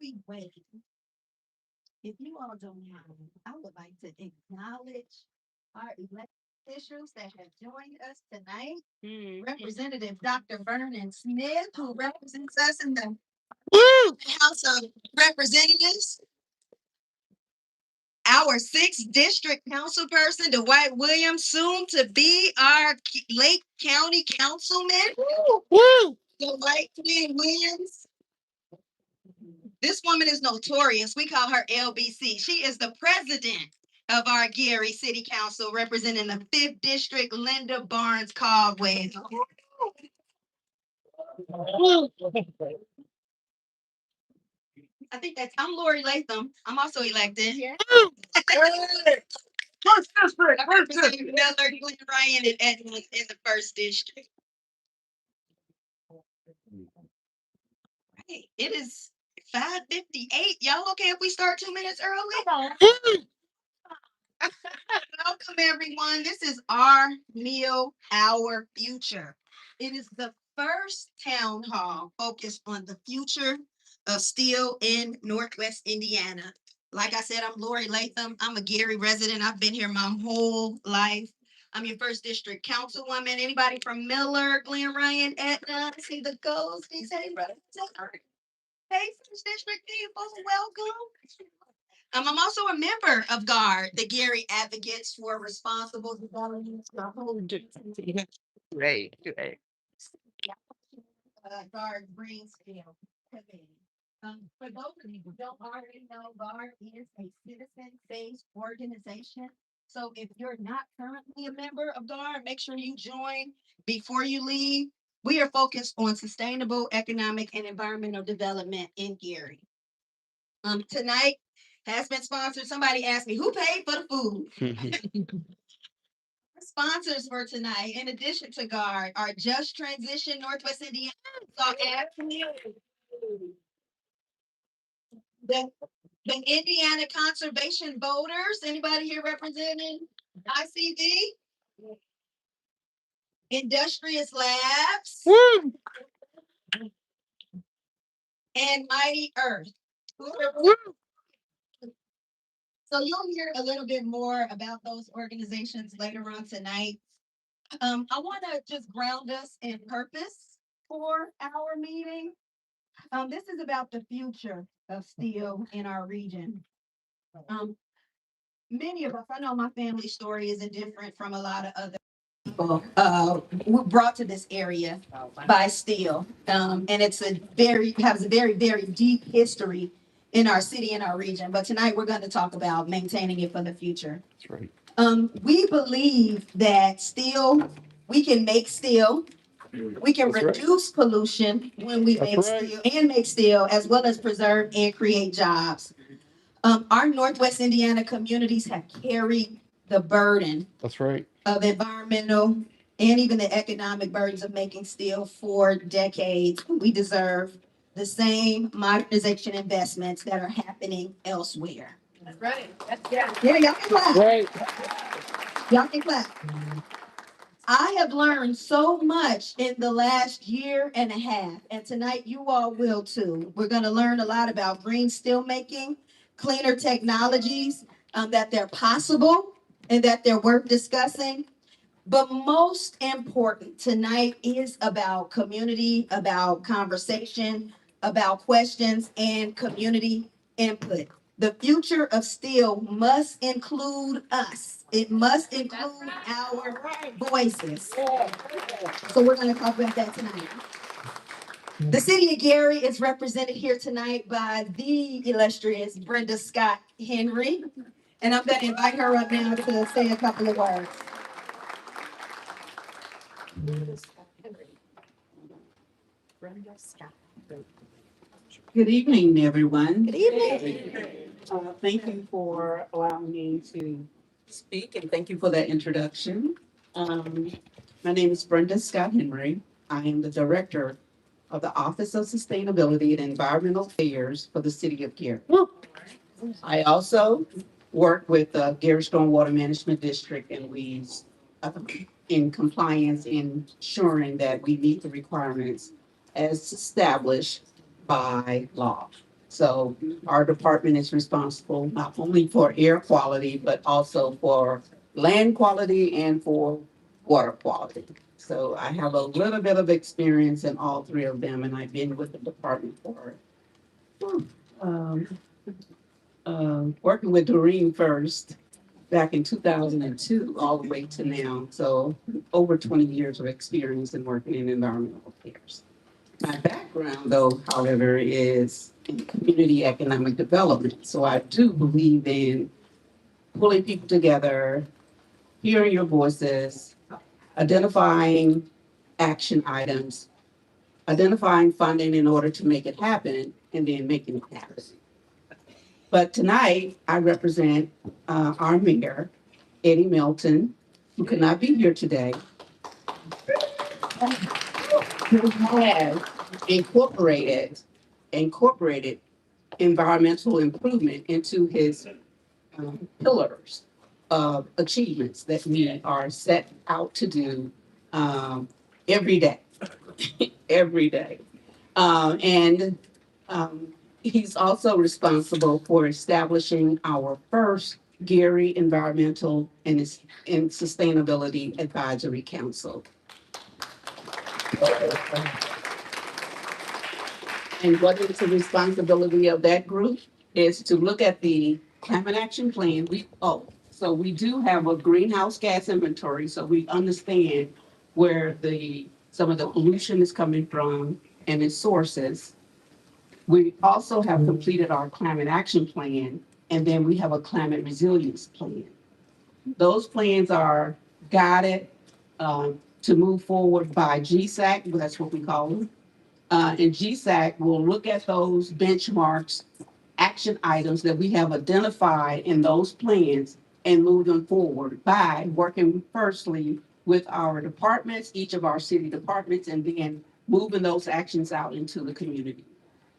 we wait, if you all don't mind, I would like to acknowledge our elected officials that have joined us tonight. Representative Dr. Vernon Smith, who represents us in the House of Representatives. Our sixth district council person, Dwight Williams, soon to be our Lake County councilman. Dwight Williams. This woman is notorious. We call her LBC. She is the president of our Gary City Council, representing the 5th District, Linda Barnes Caldwell. I'm Lori Latham. I'm also elected. Yeah. First district. I represent Miller, Glen Ryan, and Edmonds in the 1st District. Right. It is 5:58. Y'all okay if we start 2 minutes early? Welcome, everyone. This is our meal, our future. It is the first town hall focused on the future of steel in Northwest Indiana. Like I said, I'm Lori Latham. I'm a Gary resident. I've been here my whole life. I'm your 1st District councilwoman. Anybody from Miller, Glen Ryan, Etna? See the Ghosties. Hey, brother. Hey, 1st District people, welcome. I'm also a member of GARD, the Gary Advocates for Responsible Development. Great, great. GARD brings committee. For those of you who don't already know, GARD is a citizen-based organization. So if you're not currently a member of GARD, make sure you join before you leave. We are focused on sustainable economic and environmental development in Gary. Tonight has been sponsored. Somebody asked me, who paid for the food? Sponsors for tonight, in addition to GARD, are Just Transition Northwest Indiana. So the Indiana Conservation Voters. Anybody here representing ICV? Industrious Labs. And Mighty Earth. So you'll hear a little bit more about those organizations later on tonight. I want to just ground us in purpose for our meeting. This is about the future of steel in our region. Many of us, I know my family story isn't different from a lot of other people brought to this area by steel. And it's has a very, very deep history in our city and our region. But tonight we're going to talk about maintaining it for the future. That's right. We believe that steel, we can make steel. We can reduce pollution when we make steel and make steel, as well as preserve and create jobs. Our Northwest Indiana communities have carried the burden. That's right. Of environmental and even the economic burdens of making steel for decades. We deserve the same modernization investments that are happening elsewhere. That's right. Yeah, y'all can clap. Right. Y'all can clap. I have learned so much in the last year and a half, and tonight you all will too. We're going to learn a lot about green steelmaking, cleaner technologies, that they're possible and that they're worth discussing. But most important tonight is about community, about conversation, about questions and community input. The future of steel must include us. It must include our voices. So we're going to talk about that tonight. The city of Gary is represented here tonight by the illustrious Brenda Scott Henry. And I'm going to invite her up now to say a couple of words. Good evening, everyone. Good evening. Thank you for allowing me to speak, and thank you for that introduction. My name is Brenda Scott Henry. I am the Director of the Office of Sustainability and Environmental Affairs for the City of Gary. I also work with the Gary Stormwater Management District, and we in compliance, ensuring that we meet the requirements as established by law. So our department is responsible not only for air quality, but also for land quality and for water quality. So I have a little bit of experience in all three of them, and I've been with the department for um, working with Doreen first back in 2002 all the way to now. So over 20 years of experience in working in environmental affairs. My background, though, however, is in community economic development. So I do believe in pulling people together, hearing your voices, identifying action items, identifying funding in order to make it happen, and then making it happen. But tonight, I represent our mayor, Eddie Milton, who could not be here today, who has incorporated environmental improvement into his pillars of achievements that we are set out to do every day, every day. And he's also responsible for establishing our first Gary Environmental and Sustainability Advisory Council. And what is the responsibility of that group is to look at the climate action plan. So we do have a greenhouse gas inventory, so we understand where some of the pollution is coming from and its sources. We also have completed our climate action plan, and then we have a climate resilience plan. Those plans are guided to move forward by GSAC, that's what we call them. And GSAC will look at those benchmarks, action items that we have identified in those plans and move them forward by working firstly with our departments, each of our city departments, and then moving those actions out into the community.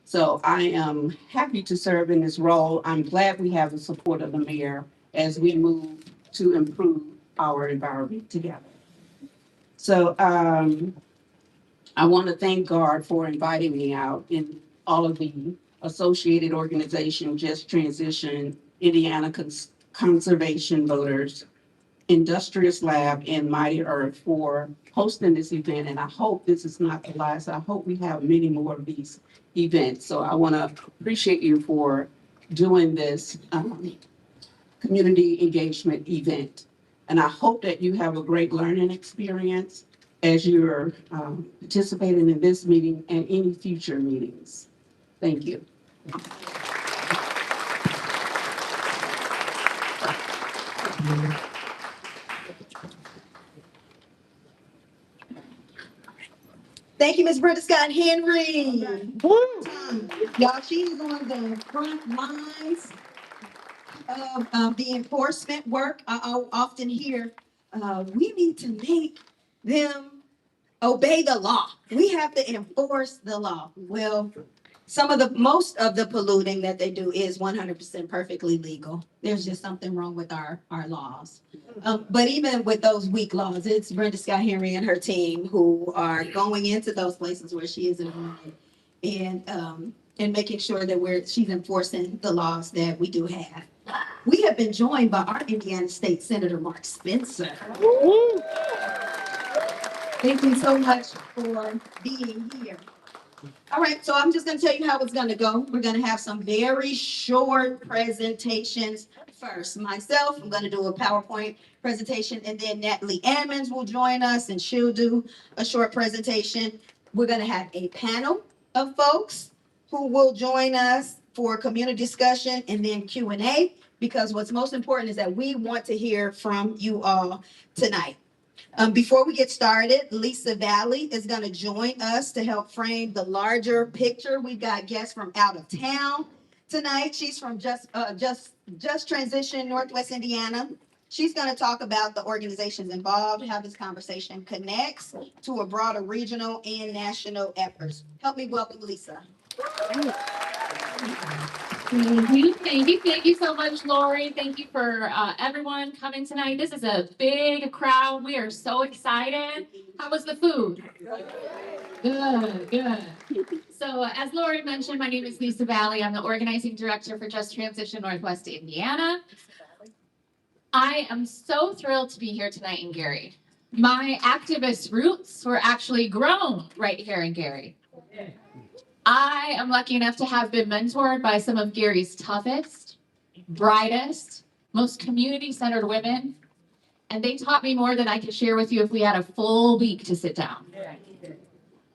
So I am happy to serve in this role. I'm glad we have the support of the mayor as we move to improve our environment together. So I want to thank GARD for inviting me out, and all of the associated organizations, Just Transition, Indiana Conservation Voters, Industrious Lab, and Mighty Earth for hosting this event. And I hope this is not the last. I hope we have many more of these events. So I want to appreciate you for doing this community engagement event. And I hope that you have a great learning experience as you're participating in this meeting and any future meetings. Thank you. Thank you, Ms. Brenda Scott Henry. Y'all, she is on the front lines of the enforcement work. I often hear we need to make them obey the law. We have to enforce the law. Well, most of the polluting that they do is 100% perfectly legal. There's just something wrong with our laws. But even with those weak laws, it's Brenda Scott Henry and her team who are going into those places where she is involved and making sure that she's enforcing the laws that we do have. We have been joined by our Indiana State Senator Mark Spencer. Thank you so much for being here. All right, so I'm just going to tell you how it's going to go. We're going to have some very short presentations first. Myself, I'm going to do a PowerPoint presentation, and then Natalie Ammons will join us, and she'll do a short presentation. We're going to have a panel of folks who will join us for community discussion and then Q&A, because what's most important is that we want to hear from you all tonight. Before we get started, Lisa Valley is going to join us to help frame the larger picture. We've got guests from out of town tonight. She's from Just Transition, Northwest Indiana. She's going to talk about the organizations involved, how this conversation connects to a broader regional and national efforts. Help me welcome Lisa. Thank you so much, Lori. Thank you for everyone coming tonight. This is a big crowd. We are so excited. How was the food? Good, good. So, as Lori mentioned, my name is Lisa Valley. I'm the organizing director for Just Transition Northwest Indiana. I am so thrilled to be here tonight in Gary. My activist roots were actually grown right here in Gary. I am lucky enough to have been mentored by some of Gary's toughest, brightest, most community-centered women, and they taught me more than I could share with you if we had a full week to sit down.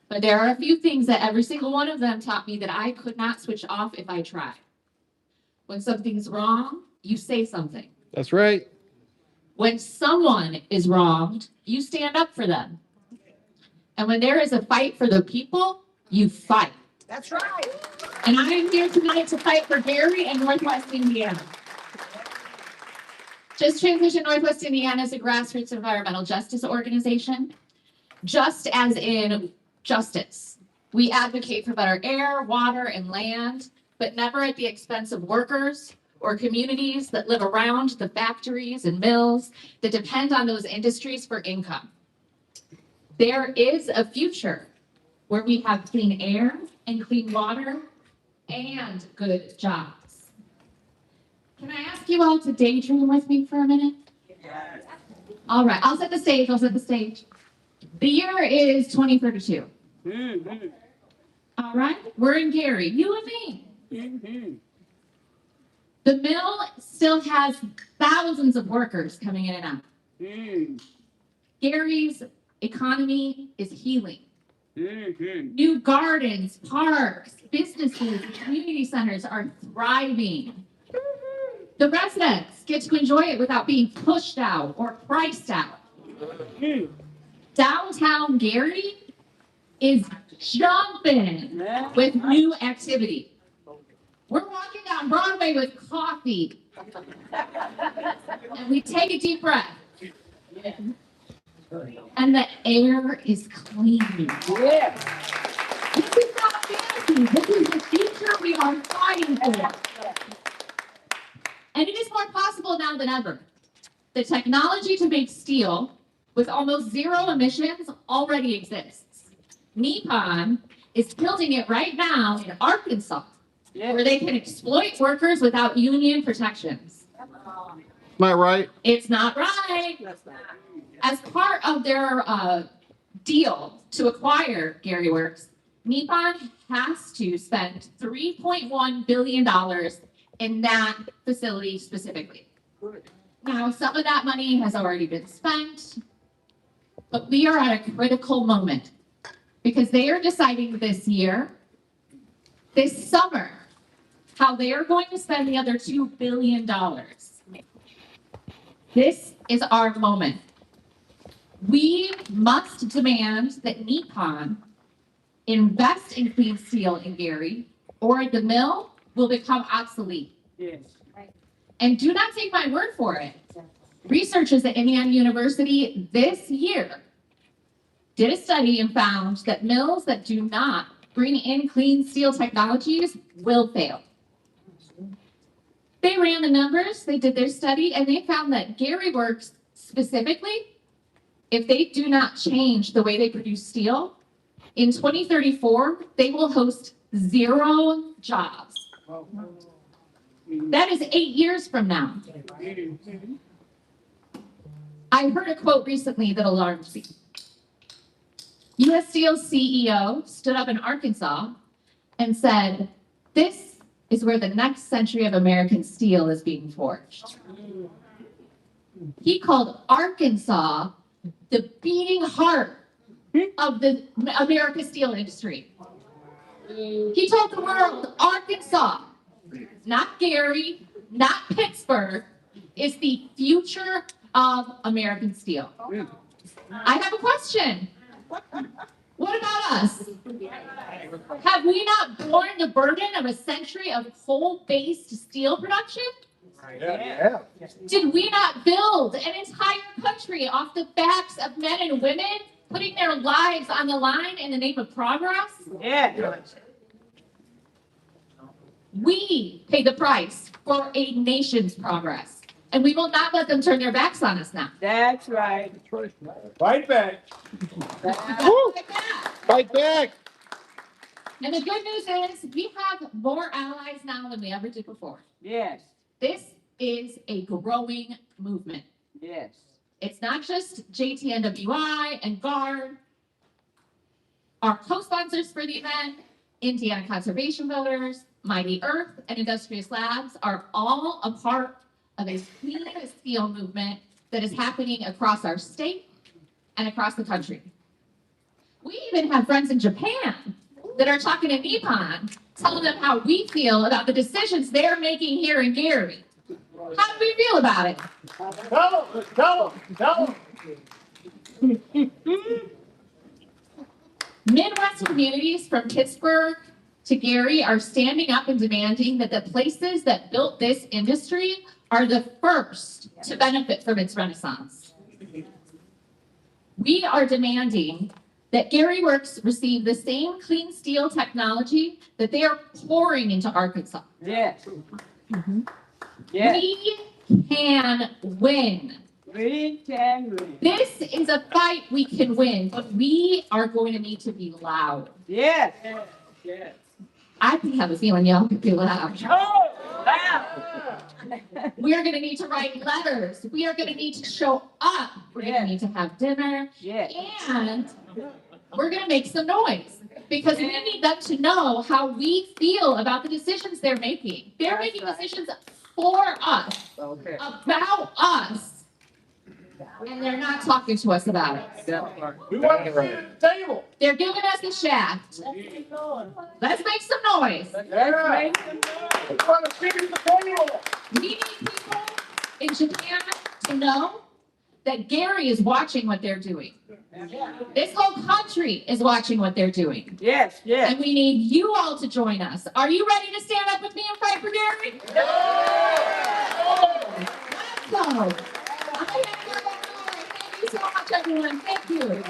But there are a few things that every single one of them taught me that I could not switch off if I tried. When something's wrong, you say something. That's right. When someone is wronged, you stand up for them. And when there is a fight for the people, you fight. That's right. And I am here tonight to fight for Gary and Northwest Indiana. Just Transition Northwest Indiana is a grassroots environmental justice organization, just as in justice. We advocate for better air, water, and land, but never at the expense of workers or communities that live around the factories and mills that depend on those industries for income. There is a future where we have clean air and clean water and good jobs. Can I ask you all to daydream with me for a minute? Yes. All right, I'll set the stage. The year is 2032. Mm-hmm. All right, we're in Gary, you and me. Mm-hmm. The mill still has thousands of workers coming in and out. Mm. Gary's economy is healing. Mm-hmm. New gardens, parks, businesses, and community centers are thriving. Mm-hmm. The residents get to enjoy it without being pushed out or priced out. Mm-hmm. Downtown Gary is jumping with new activity. We're walking down Broadway with coffee. And we take a deep breath. And the air is clean. Yeah. This is not fantasy. This is the future we are fighting for. And it is more possible now than ever. The technology to make steel with almost zero emissions already exists. Nippon is building it right now in Arkansas, where they can exploit workers without union protections. Am I right? It's not right. As part of their deal to acquire Gary Works, Nippon has to spend $3.1 billion in that facility specifically. Now, some of that money has already been spent, but we are at a critical moment because they are deciding this summer, how they are going to spend the other $2 billion. This is our moment. We must demand that Nippon invest in clean steel in Gary, or the mill will become obsolete. Yes. And do not take my word for it. Researchers at Indiana University this year did a study and found that mills that do not bring in clean steel technologies will fail. They ran the numbers, they did their study, and they found that Gary Works specifically, if they do not change the way they produce steel, in 2034, they will host 0 jobs. That is 8 years from now. I heard a quote recently that alarmed me. US Steel's CEO stood up in Arkansas and said, "This is where the next century of American steel is being forged." He called Arkansas the beating heart of the American steel industry. He told the world, Arkansas, not Gary, not Pittsburgh, is the future of American steel. I have a question. What about us? Have we not borne the burden of a century of coal-based steel production? Yeah. Did we not build an entire country off the backs of men and women putting their lives on the line in the name of progress? Yeah. We pay the price for a nation's progress, and we will not let them turn their backs on us now. That's right. Fight back. Woo! Like that. Fight back. And the good news is we have more allies now than we ever did before. Yes, This is a growing movement. yes. It's not just JTNWI and GUARD. Our co-sponsors for the event, Indiana Conservation Voters, Mighty Earth, and Industrious Labs are all a part of a clean steel movement that is happening across our state and across the country. We even have friends in Japan that are talking to Nippon, telling them how we feel about the decisions they're making here in Gary. How do we feel about it? Tell them. Midwest communities from Pittsburgh to Gary are standing up and demanding that the places that built this industry are the first to benefit from its renaissance. We are demanding that Gary Works receive the same clean steel technology that they are pouring into Arkansas. Yes. Yes. We can win. We can win. This is a fight we can win, but we are going to need to be loud. Yes. Yes. I have a feeling y'all can be loud. Oh, wow. We're going to need to write letters. We are going to need to show up. We're going to need to have dinner. Yes. And we're going to make some noise because we need them to know how we feel about the decisions they're making. They're That's making right. decisions for us, Okay. about us, and they're not talking to us about it. That's right. We want to sit at the table. They're giving us a shaft. Let's make some noise. Yeah. Make some noise. We want to sit at the table. We need people in Japan to know that Gary is watching what they're doing. This whole country is watching what they're doing. Yes, yes. And we need you all to join us. Are you ready to stand up with me and fight for Gary? Let's go. Thank you so much, everyone. Thank you.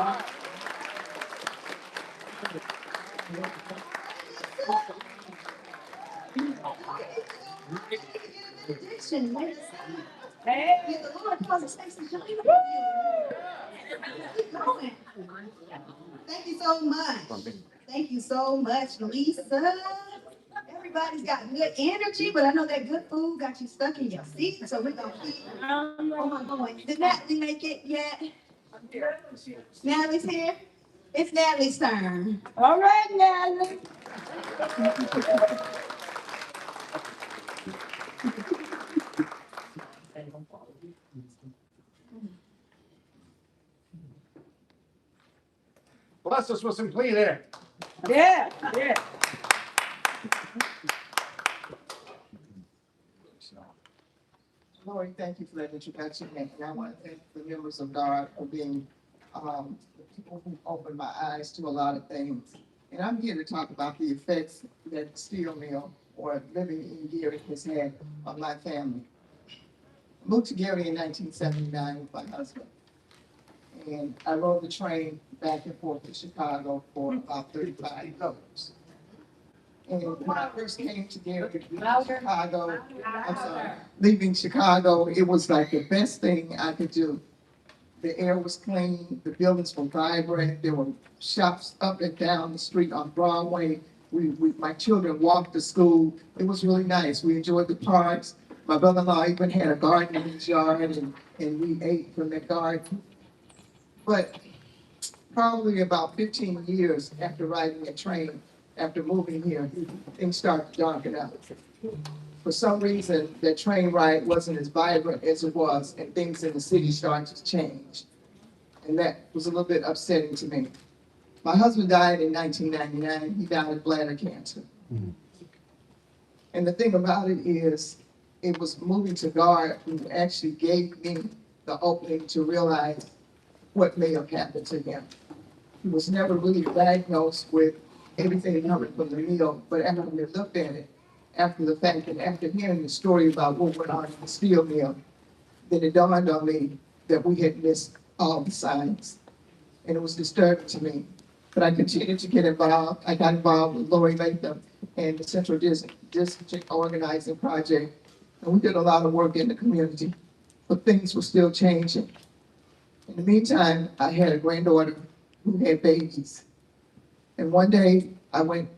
Hey. May the Lord cause his face to shine upon you. Keep going. Thank you so much. Thank you so much, Lisa. Everybody's got good energy, but I know that good food got you stuck in your seat, so we're gonna keep on going. Did Natalie make it yet? Natalie's here? It's Natalie's turn. All right, Natalie. Bless us with some clean air. Yeah, yeah. Lori, thank you for that introduction, and I want to thank the members of GUARD for being the people who opened my eyes to a lot of things. And I'm here to talk about the effects that steel mill or living in Gary has had on my family. I moved to Gary in 1979 with my husband, and I rode the train back and forth to Chicago for about 35 years. And when I first came to Gary, Chicago, I'm sorry, leaving Chicago, it was like the best thing I could do. The air was clean, the buildings were vibrant, there were shops up and down the street on Broadway. My children walked to school. It was really nice. We enjoyed the parks. My brother-in-law even had a garden in his yard, and we ate from that garden. But probably about 15 years after riding a train, after moving here, things started to darken up. For some reason, that train ride wasn't as vibrant as it was, and things in the city started to change. And that was a little bit upsetting to me. My husband died in 1999. He died of bladder cancer. And the thing about it is, it was moving to GUARD who actually gave me the opening to realize what may have happened to him. He was never really diagnosed with everything coming from the mill, but after we looked at it, after the fact, and after hearing the story about what went on in the steel mill, then it dawned on me that we had missed all the signs. And it was disturbing to me. But I continued to get involved. I got involved with Lori Latham and the Central District Organizing Project. And we did a lot of work in the community, but things were still changing. In the meantime, I had a granddaughter who had babies. And one day I went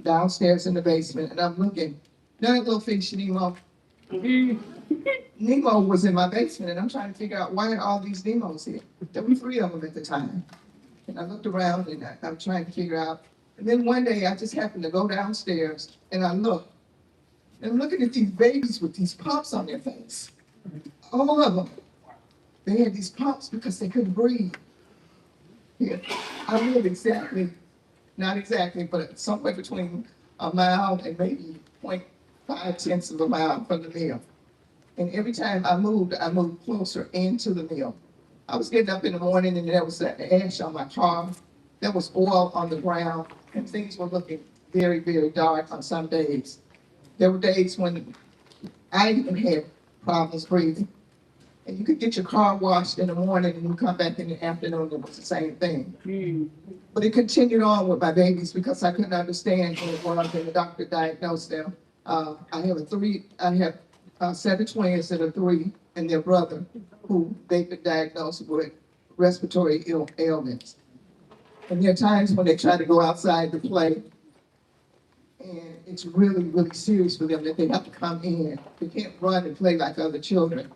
downstairs in the basement and I'm looking, that little fish, Nemo. Nemo was in my basement and I'm trying to figure out why are all these Nemos here? There were 3 of them at the time. And I looked around and I'm trying to figure out. And then one day I just happened to go downstairs and I looked. And I'm looking at these babies with these pumps on their face. All of them. They had these pumps because they couldn't breathe. Yeah. I live exactly, not exactly, but somewhere between a mile and maybe 0.5 of a mile from the mill. And every time I moved closer into the mill. I was getting up in the morning and there was that ash on my car. There was oil on the ground and things were looking very, very dark on some days. There were days when I even had problems breathing. And you could get your car washed in the morning and you come back in the afternoon, it was the same thing. But it continued on with my babies because I couldn't understand what it was and the doctor diagnosed them. I have a set of twins that are 3 and their brother who they've been diagnosed with respiratory ailments. And there are times when they try to go outside to play and it's really, really serious for them that they have to come in. They can't run and play like other children.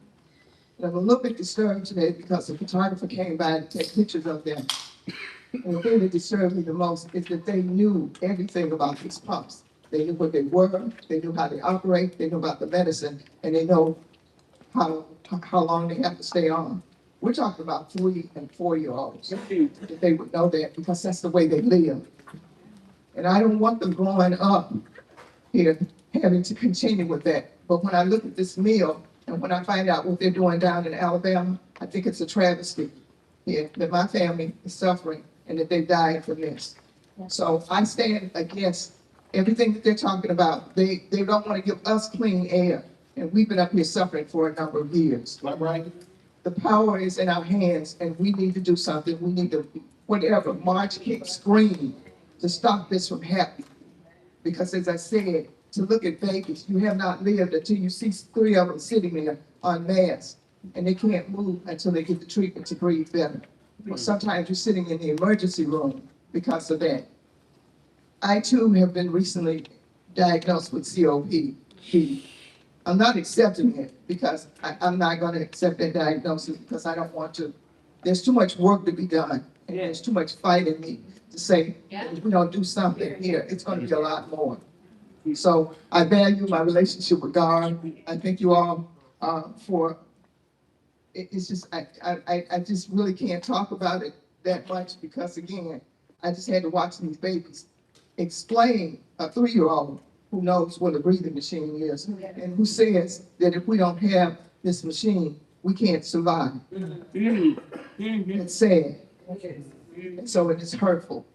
And I'm a little bit disturbed today because the photographer came by to take pictures of them. And the thing that disturbed me the most is that they knew everything about these pumps. They knew what they were, they knew how they operate, they knew about the medicine, and they know how long they have to stay on. We're talking about 3 and 4-year-olds. That they would know that because that's the way they live. And I don't want them growing up here having to continue with that. But when I look at this meal and when I find out what they're doing down in Alabama, I think it's a travesty here that my family is suffering and that they died from this. So I stand against everything that they're talking about. They don't want to give us clean air. And we've been up here suffering for a number of years. Right? The power is in our hands and we need to do something. We need to, whatever, march, kick, scream to stop this from happening. Because as I said, to look at babies, you have not lived until you see 3 of them sitting there en masse and they can't move until they get the treatment to breathe better. Or sometimes you're sitting in the emergency room because of that. I too have been recently diagnosed with COPD. I'm not accepting it because I'm not going to accept that diagnosis because I don't want to. There's too much work to be done and there's too much fight in me to say, if we don't do something here, it's going to be a lot more. So I value my relationship with God. I thank you all for, it's just, I just really can't talk about it that much because again, I just had to watch these babies explain a 3-year-old who knows what a breathing machine is and who says that if we don't have this machine, we can't survive. It's sad. And so it is hurtful.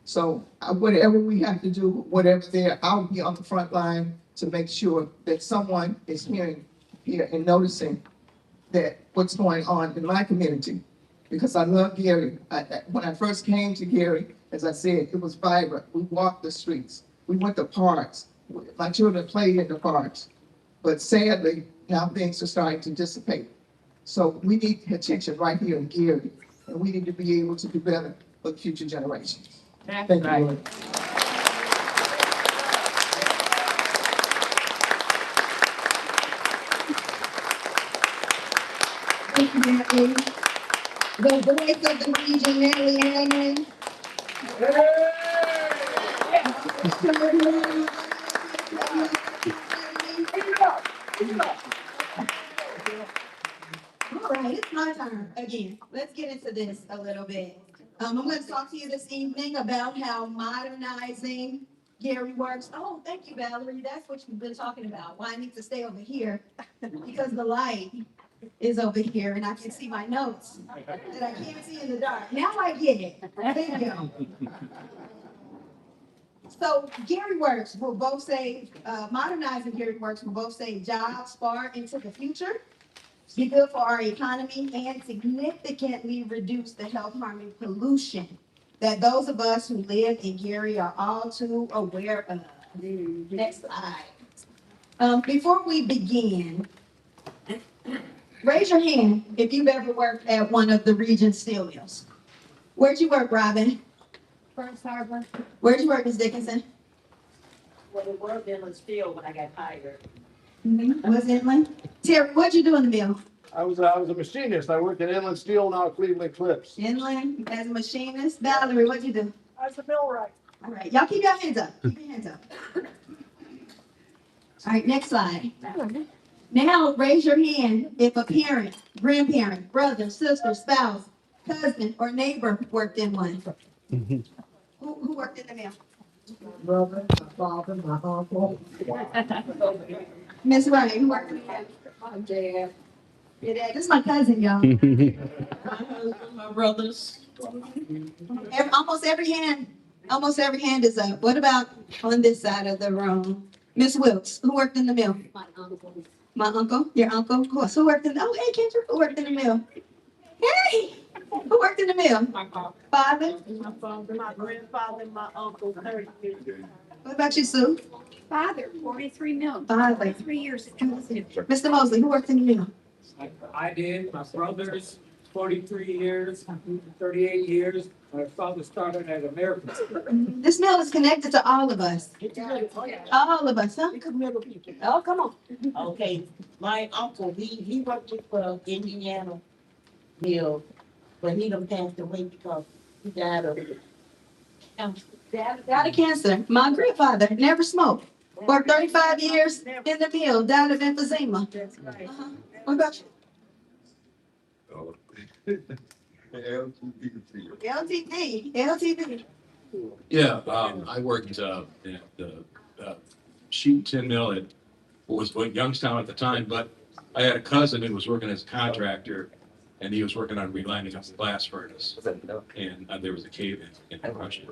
So whatever we have to do, whatever there, I'll be on the front line to make sure that someone is hearing here and noticing that what's going on in my community. Because I love Gary. When I first came to Gary, as I said, it was vibrant. We walked the streets. We went to parks. My children played in the parks. But sadly, now things are starting to dissipate. So we need attention right here in Gary. And we need to be able to do better for the future generations. Thank you, Lord. Thank you, Natalie. The voice of the region, Natalie Allen. All right, it's my turn again. Let's get into this a little bit. I'm going to talk to you this evening about how modernizing Gary works. Oh, thank you, Valerie. That's what you've been talking about. Why I need to stay over here because the light is over here and I can see my notes that I can't see in the dark. Now I get it. Thank you. So Gary Works will both save, modernizing Gary Works will both save jobs far into the future, be good for our economy, and significantly reduce the health harming pollution that those of us who live in Gary are all too aware of. Next slide. Before we begin, raise your hand if you've ever worked at one of the region's steel mills. Where'd you work, Robin? First Harbor. Where'd you work, Ms. Dickinson? Well, it was Nippon Steel when I got hired. Was inland? Terry, what'd you do in the mill? I was a machinist. I worked at Inland Steel, now Cleveland Clips. Inland as a machinist. Valerie, what'd you do? I was a millwright. All right, y'all keep your hands up. Keep your hands up. All right, next slide. Now raise your hand if a parent, grandparent, brother, sister, spouse, husband, or neighbor worked in one. Who worked in the mill? Brother, my father, my uncle. Miss Wright, who worked in the mill? My dad. Your dad. This is my cousin, y'all. My husband, my brothers. Almost every hand is up. What about on this side of the room? Miss Wilkes, who worked in the mill? My uncle. My uncle, your uncle, of course. Who worked in, oh, hey, Kendra, who worked in the mill? Hey, who worked in the mill? My Father? My father, my grandfather, my uncle, 30 years. What about you, Sue? Father, 43 mil, Father. 43 years. Mr. Mosley, who worked in the mill? I did, my brothers, 43 years, 38 years. My father started at American. This mill is connected to all of us. All of us, huh? Oh, come on. Okay, my uncle, he worked for Indiana Mill, but he done passed away because he died of Died of cancer. My grandfather never smoked. Worked 35 years in the mill, died of emphysema. That's right. Uh-huh. What about you? LTD. Yeah, I worked at the sheet and tin mill at what was Youngstown at the time, but I had a cousin who was working as a contractor, and he was working on relining up the blast furnace, and there was a cave in the crushing.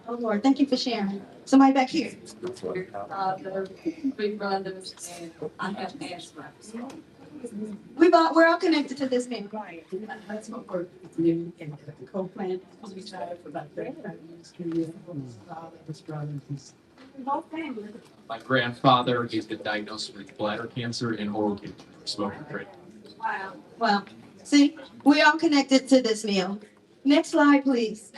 Oh, Lord, thank you for sharing. Somebody back here. Father, three brothers, and I have asthma. We're all connected to this mill. Right. My husband worked with me in the coal plant. He was retired for about 35 years. His brothers. Both family. My grandfather, he's been diagnosed with bladder cancer and oral cancer from smoking crack. Wow. Well, see, we're all connected to this mill. Next slide, please.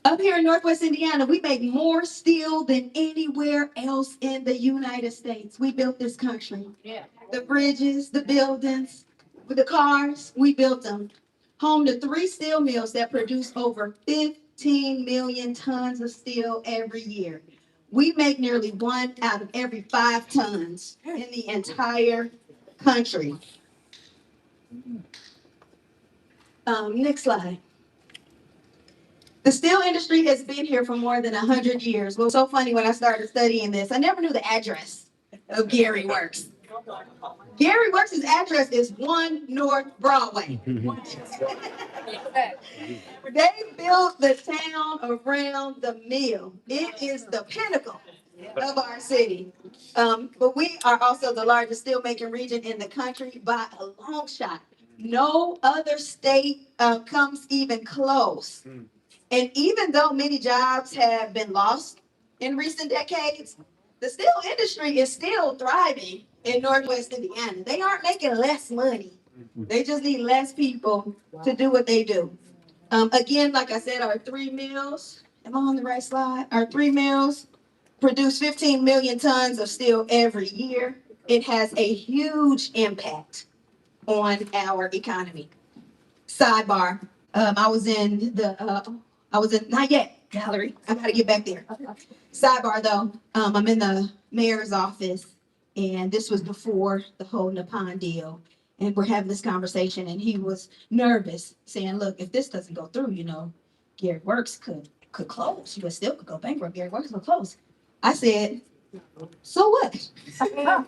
Up here in Northwest Indiana, we make more steel than anywhere else in the United States. We built this country. Yeah. The bridges, the buildings, the cars, we built them. Home to 3 steel mills that produce over 15 million tons of steel every year. We make nearly 1 out of every 5 tons in the entire country. Next slide. The steel industry has been here for more than 100 years. Well, so funny when I started studying this, I never knew the address of Gary Works. Gary Works' address is 1 North Broadway. They built the town around the mill. It is the pinnacle of our city. But we are also the largest steelmaking region in the country by a long shot. No other state comes even close. And even though many jobs have been lost in recent decades, the steel industry is still thriving in Northwest Indiana. They aren't making less money. They just need less people to do what they do. Again, like I said, our 3 mills, am I on the right slide? Our 3 mills produce 15 million tons of steel every year. It has a huge impact on our economy. Sidebar, not yet, Valerie, I gotta get back there. Sidebar though, I'm in the mayor's office, and this was before the whole Nippon deal. And we're having this conversation, and he was nervous, saying, look, if this doesn't go through, Gary Works could close. U.S. Steel could go bankrupt. Gary Works could close. I said, so what? Get our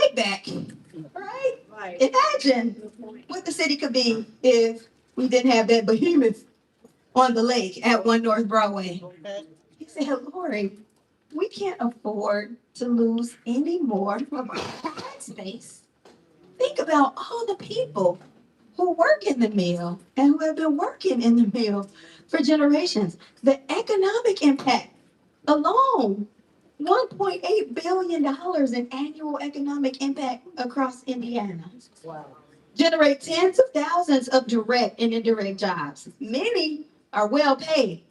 lake back, right? Right. Imagine what the city could be if we didn't have that behemoth on the lake at 1 North Broadway. He said, Lori, we can't afford to lose any more of our tax base. Think about all the people who work in the mill and who have been working in the mill for generations. The economic impact alone, $1.8 billion in annual economic impact across Indiana. Wow. Generate tens of thousands of direct and indirect jobs. Many are well paid.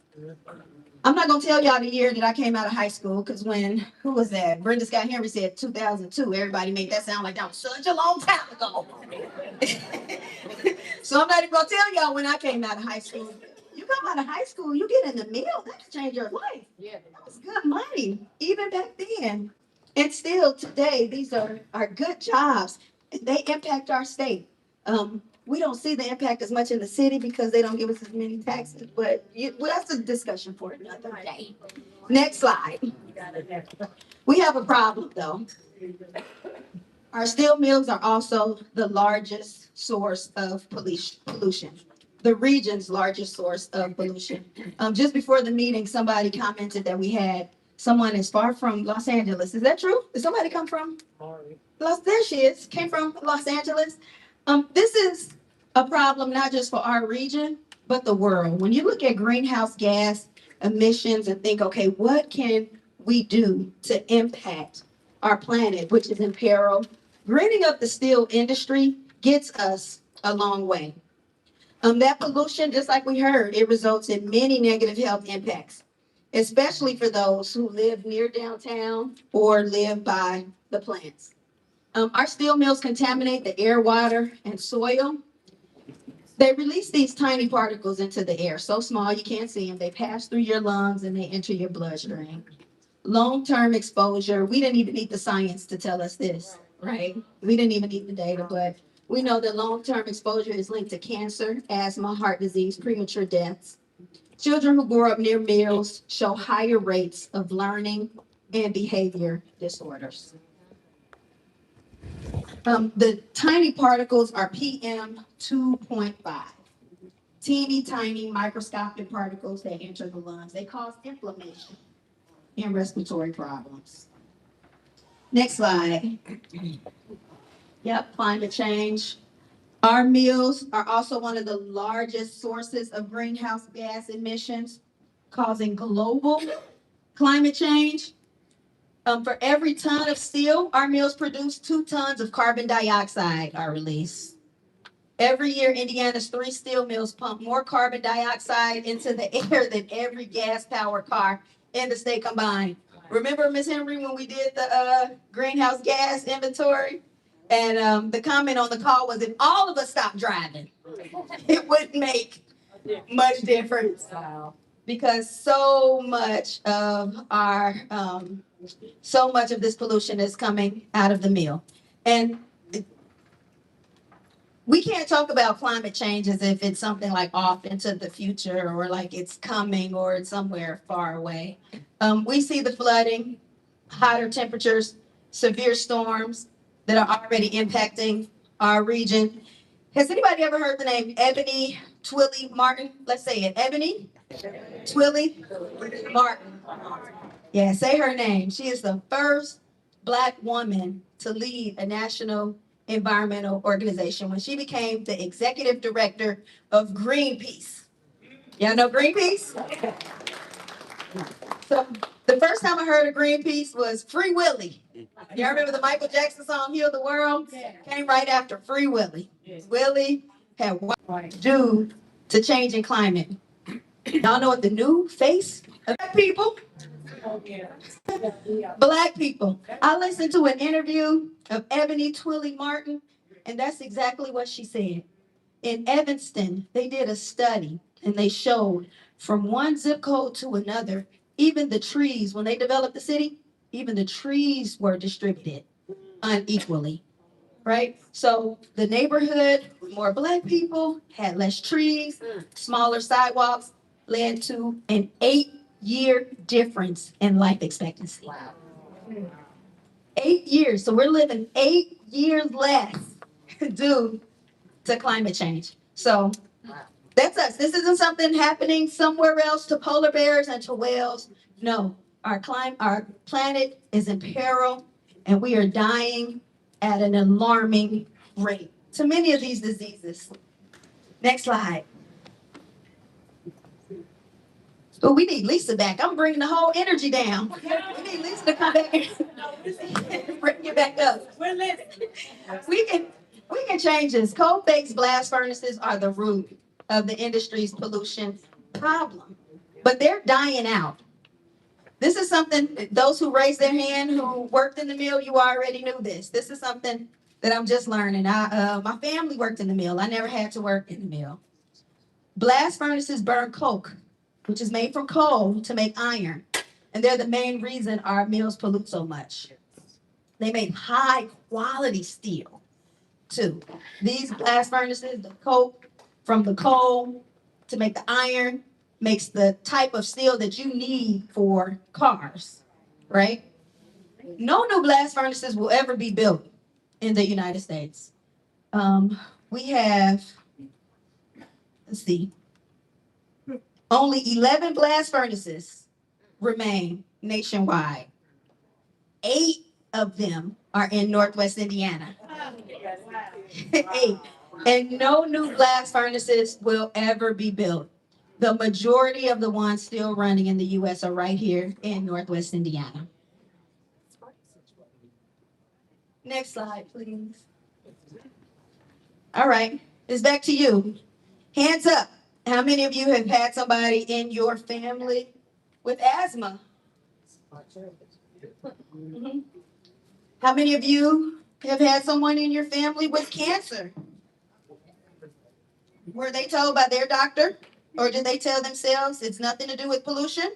I'm not gonna tell y'all the year that I came out of high school, because who was that? Brenda Scott Henry said 2002. Everybody made that sound like that was such a long time ago. So I'm not even gonna tell y'all when I came out of high school. You come out of high school, you get in the mill, that can change your life. Yeah. That was good money, even back then. And still today, these are good jobs, and they impact our state. We don't see the impact as much in the city because they don't give us as many taxes, but well, that's a discussion for another day. Next slide. We have a problem though. Our steel mills are also the largest source of pollution, the region's largest source of pollution. Just before the meeting, somebody commented that we had someone as far from Los Angeles. Is that true? Did somebody come from there she is, came from Los Angeles. This is a problem not just for our region, but the world. When you look at greenhouse gas emissions and think, okay, what can we do to impact our planet, which is in peril? Greening up the steel industry gets us a long way. That pollution, just like we heard, it results in many negative health impacts, especially for those who live near downtown or live by the plants. Our steel mills contaminate the air, water, and soil. They release these tiny particles into the air, so small you can't see them. They pass through your lungs and they enter your bloodstream. Long-term exposure, we didn't even need the science to tell us this, right? We didn't even need the data, but we know that long-term exposure is linked to cancer, asthma, heart disease, premature deaths. Children who grow up near mills show higher rates of learning and behavior disorders. The tiny particles are PM 2.5. Teeny tiny microscopic particles that enter the lungs. They cause inflammation and respiratory problems. Next slide. Yep, climate change. Our mills are also one of the largest sources of greenhouse gas emissions, causing global climate change. For every ton of steel, our mills produce 2 tons of carbon dioxide are released. Every year, Indiana's 3 steel mills pump more carbon dioxide into the air than every gas-powered car in the state combined. Remember, Ms. Henry, when we did the greenhouse gas inventory? And the comment on the call was, if all of us stopped driving, it wouldn't make much difference. Wow. Because so much of this pollution is coming out of the mill. And we can't talk about climate change as if it's something like off into the future or like it's coming or it's somewhere far away. We see the flooding, hotter temperatures, severe storms that are already impacting our region. Has anybody ever heard the name Ebony Twillie Martin? Let's say it, Ebony Twillie Martin. Yeah, say her name. She is the first Black woman to lead a national environmental organization when she became the executive director of Greenpeace. Y'all know Greenpeace? So the first time I heard of Greenpeace was Free Willy. Y'all remember the Michael Jackson song Heal the World? Came right after Free Willy. Willie had what due to changing climate. Y'all know what the new face of people? Black people. I listened to an interview of Ebony Twillie Martin, and that's exactly what she said. In Evanston, they did a study and they showed from one zip code to another, even the trees, when they developed the city, even the trees were distributed unequally, right? So the neighborhood, more Black people, had less trees, smaller sidewalks, led to an 8-year difference in life expectancy. Wow. 8 years. So we're living 8 years less due to climate change. So that's us. This isn't something happening somewhere else to polar bears and to whales. No, our planet is in peril and we are dying at an alarming rate. To many of these diseases, Next slide. Oh, we need Lisa back. I'm bringing the whole energy down. We need Lisa to come back and bring it back up. We can we can change this. Coal-based blast furnaces are the root of the industry's pollution problem, but they're dying out. This is something, those who raised their hand who worked in the mill, you already knew this. This is something that I'm just learning. My family worked in the mill. I never had to work in the mill. Blast furnaces burn coke, which is made from coal, to make iron. And they're the main reason our mills pollute so much. They make high quality steel too. These blast furnaces, the coke from the coal to make the iron, makes the type of steel that you need for cars, right? No new blast furnaces will ever be built in the United States. We have, let's see, only 11 blast furnaces remain nationwide. 8 of them are in Northwest Indiana. 8. And no new blast furnaces will ever be built. The majority of the ones still running in the US are right here in Northwest Indiana. Next slide, please. All right, it's back to you. Hands up. How many of you have had somebody in your family with asthma? Mhm. How many of you have had someone in your family with cancer? Were they told by their doctor? Or did they tell themselves it's nothing to do with pollution?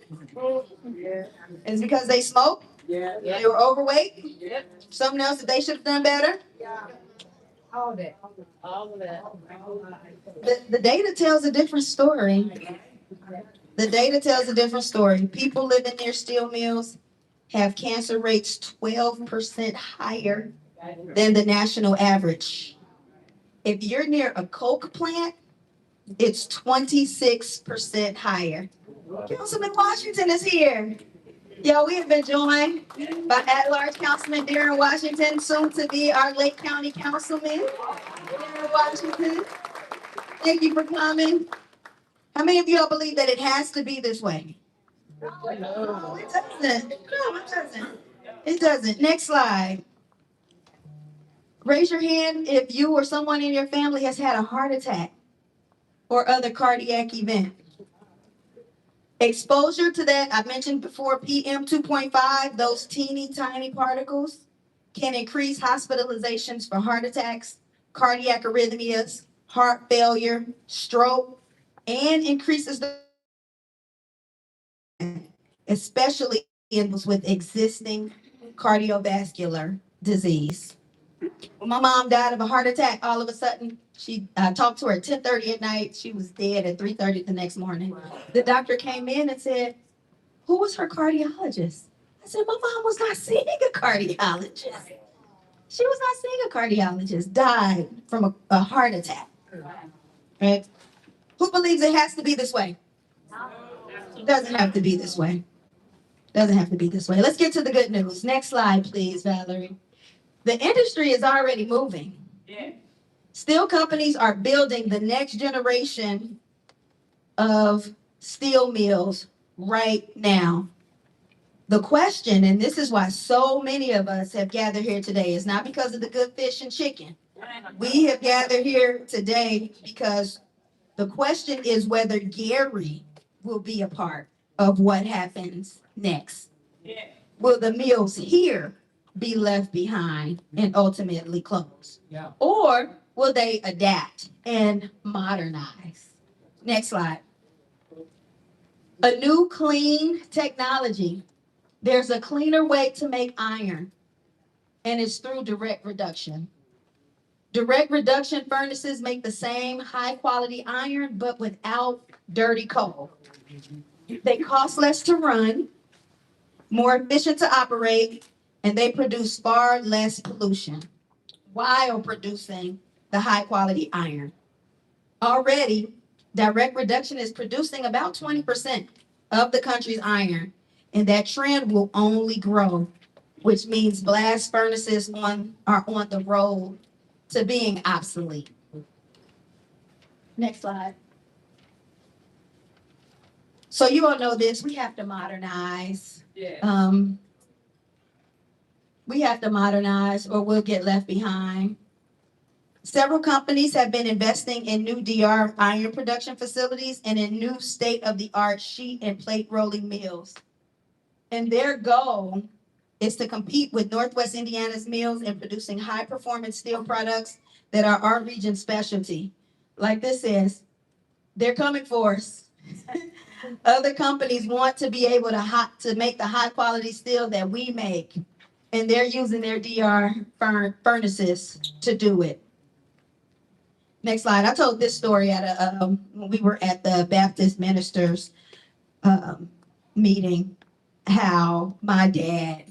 It's because they smoke? They were overweight? Something else that they should have done better? All that. All of that. The data tells a different story. The data tells a different story. People living near steel mills have cancer rates 12% higher than the national average. If you're near a coke plant, it's 26% higher. Councilman Washington is here. Yeah, we have been joined by at-large Councilman Darren Washington, soon to be our Lake County Councilman. Darren Washington, thank you for coming. How many of y'all believe that it has to be this way? No, it doesn't. No, it doesn't. It doesn't. Next slide. Raise your hand if you or someone in your family has had a heart attack or other cardiac event. Exposure to that, I mentioned before, PM 2.5, those teeny tiny particles can increase hospitalizations for heart attacks, cardiac arrhythmias, heart failure, stroke, and increases the, especially in those with existing cardiovascular disease. When my mom died of a heart attack, all of a sudden, I talked to her at 10:30 at night. She was dead at 3:30 the next morning. The doctor came in and said, who was her cardiologist? I said, my mom was not seeing a cardiologist. She was not seeing a cardiologist, died from a heart attack. Right? Who believes it has to be this way? It doesn't have to be this way. Doesn't have to be this way. Let's get to the good news. Next slide, please, Valerie. The industry is already moving. Steel companies are building the next generation of steel mills right now. The question, and this is why so many of us have gathered here today, is not because of the good fish and chicken. We have gathered here today because the question is whether Gary will be a part of what happens next. Will the mills here be left behind and ultimately close? Or will they adapt and modernize? Next slide. A new clean technology. There's a cleaner way to make iron, and it's through direct reduction. Direct reduction furnaces make the same high quality iron, but without dirty coal. They cost less to run, more efficient to operate, and they produce far less pollution while producing the high quality iron. Already, direct reduction is producing about 20% of the country's iron, and that trend will only grow, which means blast furnaces are on the road to being obsolete. Next slide. So you all know this, we have to modernize. We have to modernize or we'll get left behind. Several companies have been investing in new DR iron production facilities and in new state-of-the-art sheet and plate rolling mills. And their goal is to compete with Northwest Indiana's mills in producing high-performance steel products that are our region's specialty. Like this is, they're coming for us. Other companies want to be able to make the high-quality steel that we make, and they're using their DR furnaces to do it. Next slide. I told this story at when we were at the Baptist ministers meeting, how my dad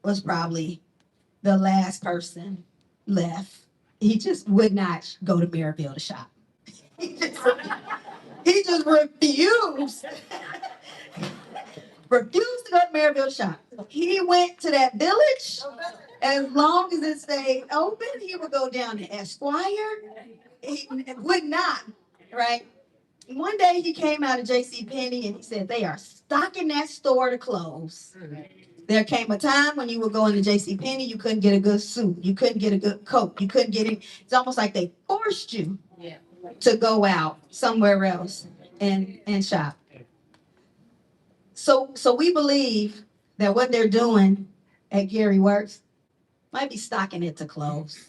was probably the last person left. He just would not go to Maryville to shop. He just refused. Refused to go to Maryville to shop. He went to that village. As long as it stayed open, he would go down to Esquire. He would not, right? One day he came out of JCPenney and he said, they are stocking that store to close. There came a time when you would go into JCPenney, you couldn't get a good suit. You couldn't get a good coat. You couldn't get it. It's almost like they forced you to go out somewhere else and shop. So we believe that what they're doing at Gary Works might be stocking it to close,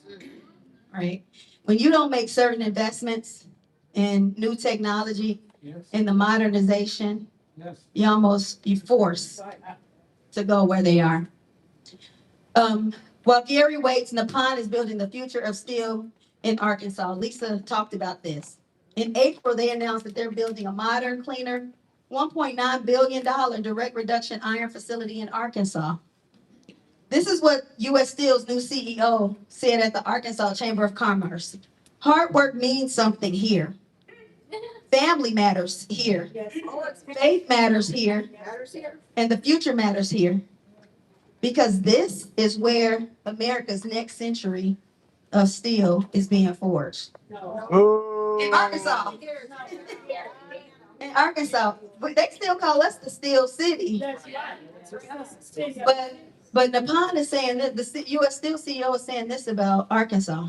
right? When you don't make certain investments in new technology, in the modernization, you force to go where they are. While Gary waits, Nippon is building the future of steel in Arkansas. Lisa talked about this. In April, they announced that they're building a modern, cleaner, $1.9 billion direct reduction iron facility in Arkansas. This is what U.S. Steel's new CEO said at the Arkansas Chamber of Commerce. Hard work means something here. Family matters here. Faith matters here. And the future matters here. Because this is where America's next century of steel is being forged. In Arkansas. In Arkansas. But they still call us the Steel City. But Nippon is saying that the U.S. Steel CEO is saying this about Arkansas.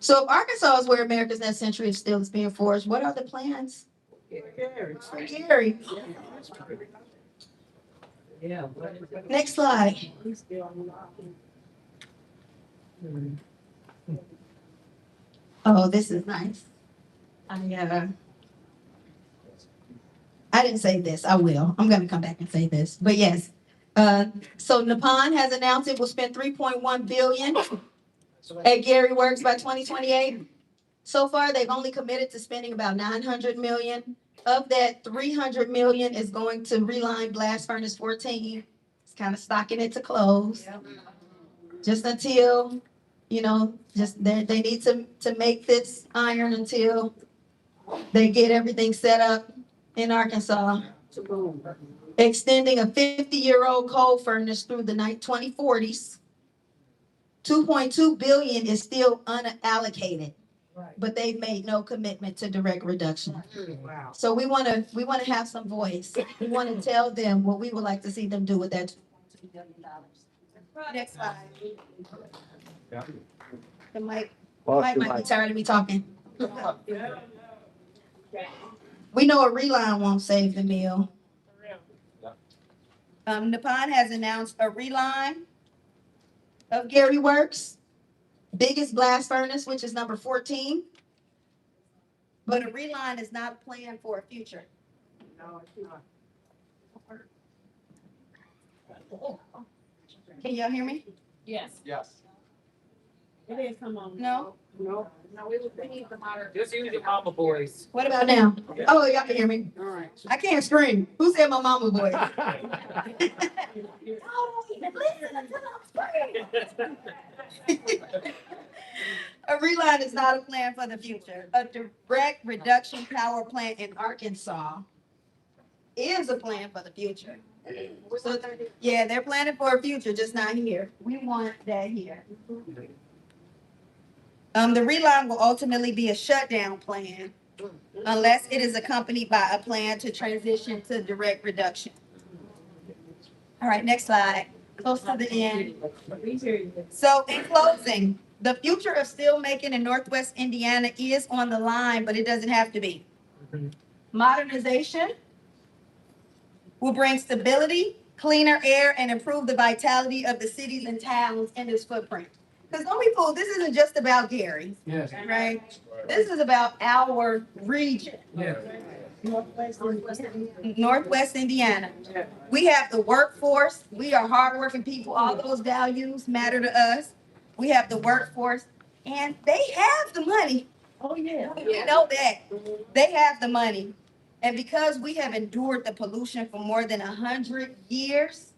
So if Arkansas is where America's next century of steel is being forged, what are the plans for Gary? Next slide. Oh, this is nice. I didn't say this. I will. I'm going to come back and say this. But yes. So Nippon has announced it will spend $3.1 billion at Gary Works by 2028. So far, they've only committed to spending about $900 million. Of that, $300 million is going to reline blast furnace 14. It's kind of stocking it to close. Just until, just they need to make this iron until they get everything set up in Arkansas. Extending a 50-year-old coal furnace through the 2040s. $2.2 billion is still unallocated, but they've made no commitment to direct reduction. Wow. So we want to have some voice. We want to tell them what we would like to see them do with that $2 billion. Next slide. The mic might be tired of me talking. We know a reline won't save the mill. Nippon has announced a reline of Gary Works, biggest blast furnace, which is number 14. But a reline is not a plan for a future. No, it's not. Can y'all hear me? Yes. Yes. It is, come on. No? No, we need the modern. Just use your mama voice. What about now? Oh, y'all can hear me. All right. I can't scream. Who said my mama voice? A reline is not a plan for the future. A direct reduction power plant in Arkansas is a plan for the future. So, yeah, they're planning for a future, just not here. We want that here. The reline will ultimately be a shutdown plan unless it is accompanied by a plan to transition to direct reduction. All right, next slide. Close to the end. So in closing, the future of steelmaking in Northwest Indiana is on the line, but it doesn't have to be. Modernization will bring stability, cleaner air, and improve the vitality of the cities and towns in this footprint. Because don't be fooled, this isn't just about Gary, Yes. right? This is about our region. Yes. Northwest Indiana. We have the workforce. We are hardworking people. All those values matter to us. We have the workforce, and they have the money. Oh, yeah. We know that. They have the money. And because we have endured the pollution for more than 100 years,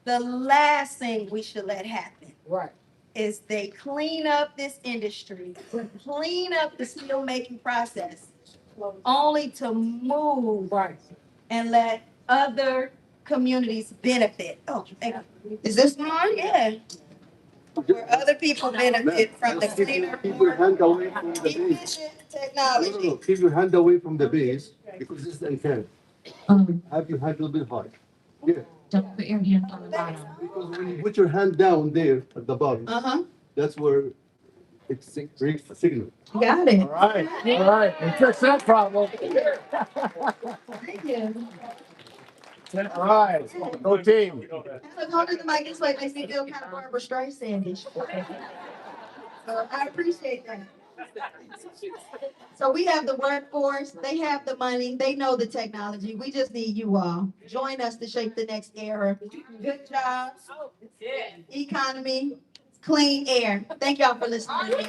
the last thing we should let happen Right. is they clean up this industry, clean up the steel making process, only to move Right. and let other communities benefit. Oh, thank you. Is this on? Yeah. Where other people benefit from the cleaner, Keep your hand away from the base. efficient No, technology. keep your hand away from the base because this is intent. Have your hand a little bit high. Yeah, Don't put your hand on the bottom. because when you put your hand down there at the bottom, Uh-huh. that's where it breaks the signal. Got it. All right. All right. And fix that problem. Thank you. All right. Go team. Look, holding the mic this way makes me feel kind of Barbara Streisand-ish. So I appreciate that. So we have the workforce, they have the money, they know the technology. We just need you all. Join us to shape the next era. Good jobs, economy, clean air. Thank y'all for listening to me.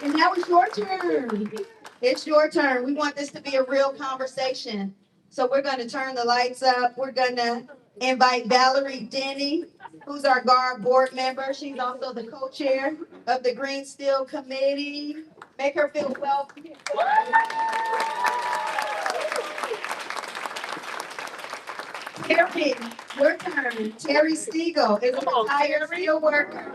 And now it's your turn. It's your turn. We want this to be a real conversation. So we're going to turn the lights up. We're going to invite Valerie Denny, who's our GAR board member. She's also the co-chair of the Green Steel Committee. Make her feel welcome. Terry, your turn. Terry Stiegel is a retired steel worker.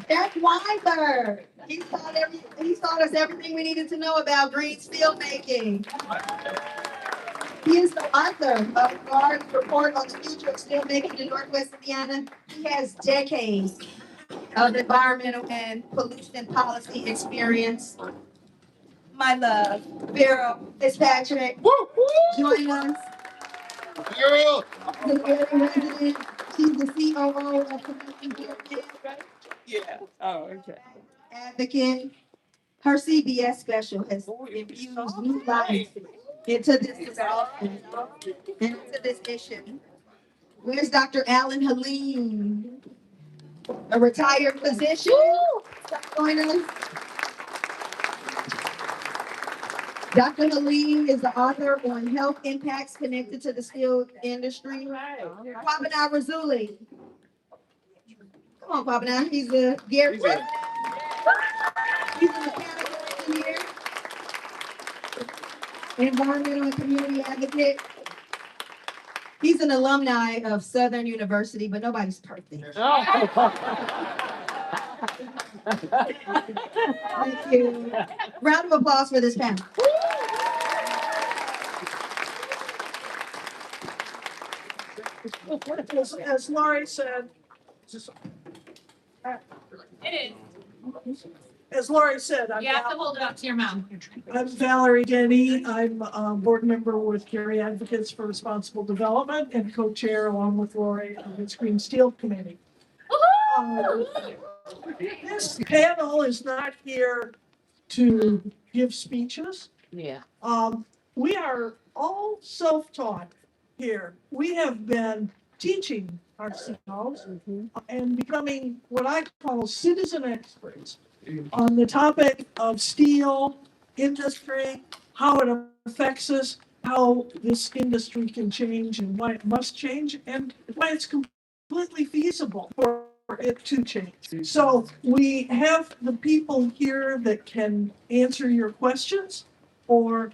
Jack Weinberg. He taught us everything we needed to know about green steel making. He is the author of GAR's report on the future of steel making in Northwest Indiana. He has decades of environmental and pollution policy experience. My love, Vera Fitzpatrick, join us. The Gary resident. She's the COO of Community Yeah. Oh, okay. Advocate. Her CBS special has infused new life into this development and into this issue. Where's Dr. Alan Halim? A retired physician. Join us. Dr. Halim is the author on health impacts connected to the steel industry. Pabana Razuli. Come on, Pabana. He's a Gary. He's a mechanical engineer, environmental and community advocate. He's an alumni of Southern University, but nobody's perfect. Thank you. Round of applause for this panel. As Laurie said, as Laurie said, You have to hold it up to your mouth. I'm Valerie Denny. I'm a board member with Gary Advocates for Responsible Development and co-chair along with Laurie of the Green Steel Committee. This panel is not here to give speeches. Yeah. We are all self-taught here. We have been teaching ourselves and becoming what I call citizen experts on the topic of steel industry, how it affects us, how this industry can change and why it must change, and why it's completely feasible for it to change. So we have the people here that can answer your questions or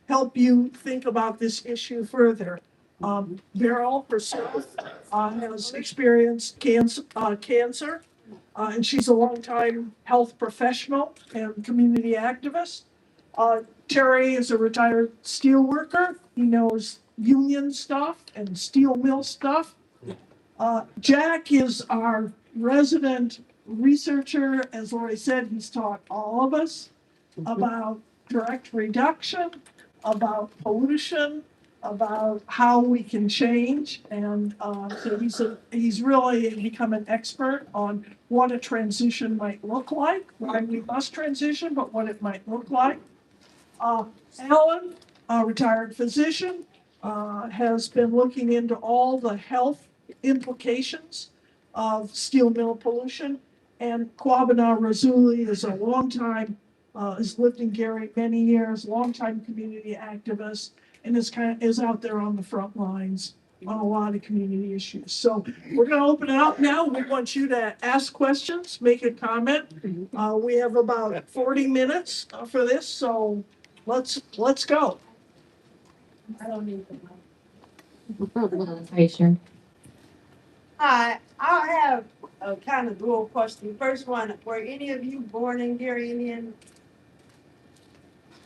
help you think about this issue further. Beryl herself has experienced cancer, and she's a longtime health professional and community activist. Terry is a retired steel worker. He knows union stuff and steel mill stuff. Jack is our resident researcher. As Lori said, he's taught all of us about direct reduction, about pollution, about how we can change. And so he's really become an expert on what a transition might look like, why we must transition, but what it might look like. Alan, a retired physician, has been looking into all the health implications of steel mill pollution. And Kwabena Razuli is a longtime, has lived in Gary many years, longtime community activist, and is out there on the front lines on a lot of community issues. So we're going to open it up now. We want you to ask questions, make a comment. We have about 40 minutes for this, so let's go. I don't need the Are you sure? Hi, I have a kind of dual question. First one, were any of you born in Gary, Indiana?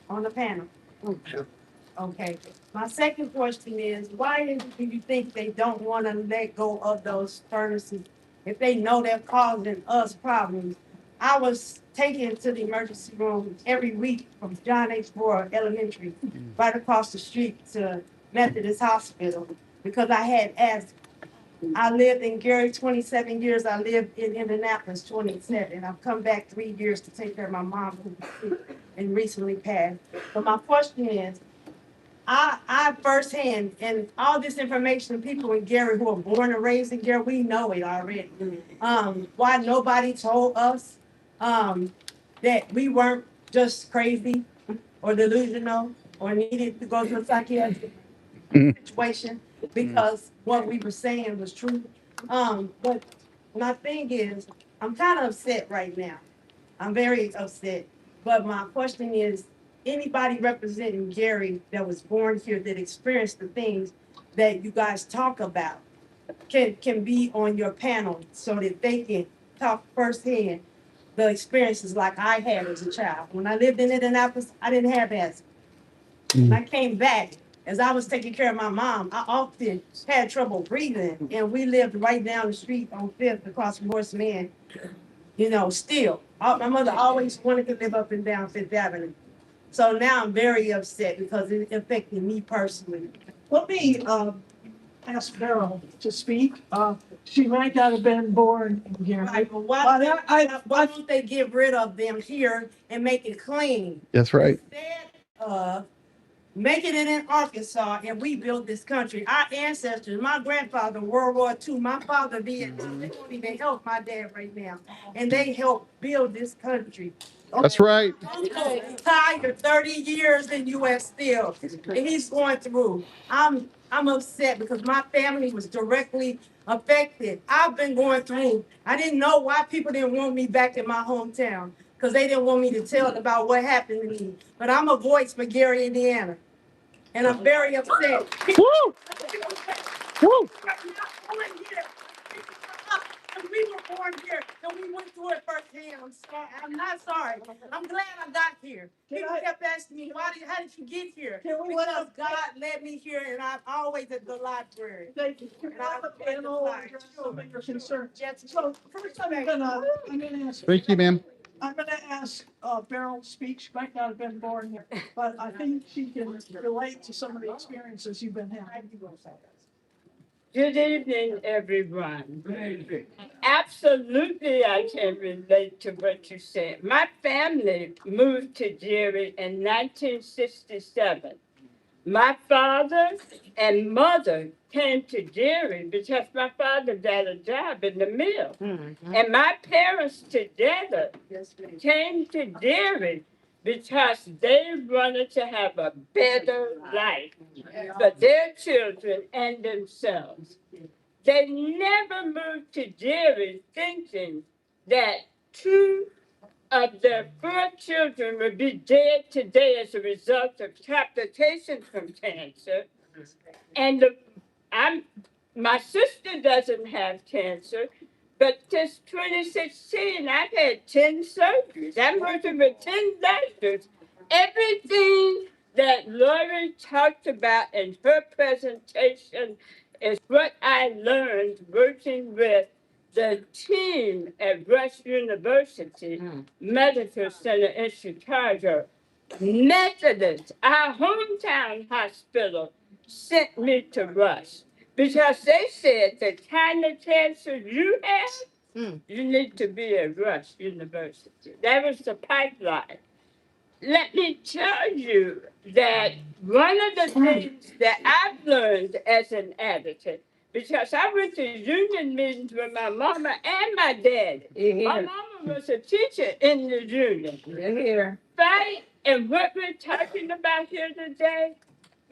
On the panel? Okay. My second question is, why do you think they don't want to let go of those furnaces if they know they're causing us problems? I was taken to the emergency room every week from John H. Moore Elementary, right across the street to Methodist Hospital, because I had asthma. I lived in Gary 27 years. I lived in Indianapolis 27. I've come back 3 years to take care of my mom who was sick and recently passed. But my question is, I firsthand, and all this information, people in Gary who are born and raised in Gary, we know it already. Why nobody told us that we weren't just crazy or delusional or needed to go to a psychiatric situation because what we were saying was true. But my thing is, I'm kind of upset right now. I'm very upset. But my question is, anybody representing Gary that was born here that experienced the things that you guys talk about can be on your panel so that they can talk firsthand the experiences like I had as a child. When I lived in Indianapolis, I didn't have asthma. When I came back, as I was taking care of my mom, I often had trouble breathing, and we lived right down the street on Fifth across from Horse Man. Still, my mother always wanted to live up and down Fifth Avenue. So now I'm very upset because it affected me personally. Let me ask Beryl to speak. She might not have been born in Gary. Right, but But why don't they get rid of them here and make it clean? That's right. Instead of making it in Arkansas, and we built this country. Our ancestors, my grandfather, World War II, my father, Vietnam, they don't even help my dad right now. And they helped build this country. That's right. Uncle retired 30 years in U.S. Steel, and he's going through. I'm upset because my family was directly affected. I've been going through. I didn't know why people didn't want me back in my hometown because they didn't want me to tell about what happened to me. But I'm a voice for Gary, Indiana, and I'm very upset. Woo! Woo! We were born here and we went through it firsthand. I'm sorry. I'm not sorry. I'm glad I got here. People kept asking me, how did you get here? Because God led me here, and I'm always at the library. Thank you. Can I have a panel address some of your concerns? Yes. So first I'm gonna ask. Thank you, ma'am. I'm gonna ask Beryl to speak. She might not have been born here, but I think she can relate to some of the experiences you've been having. Good evening, everyone. Absolutely, I can relate to what you said. My family moved to Jerry in 1967. My father and mother came to Jerry because my father got a job in the mill. And my parents together came to Jerry because they wanted to have a better life for their children and themselves. They never moved to Jerry thinking that two of their four children would be dead today as a result of complications from cancer. And I'm, my sister doesn't have cancer, but since 2016, I've had 10 surgeries. I'm working with 10 doctors. Everything that Lori talked about in her presentation is what I learned working with the team at Rush University Medical Center in Chicago. Methodist, our hometown hospital, sent me to Rush because they said the kind of cancer you have, you need to be at Rush University. That was the pipeline. Let me tell you that one of the things that I've learned as an advocate, because I went to union meetings with my mama and my dad. My mama was a teacher in the union. Fight and what we're talking about here today,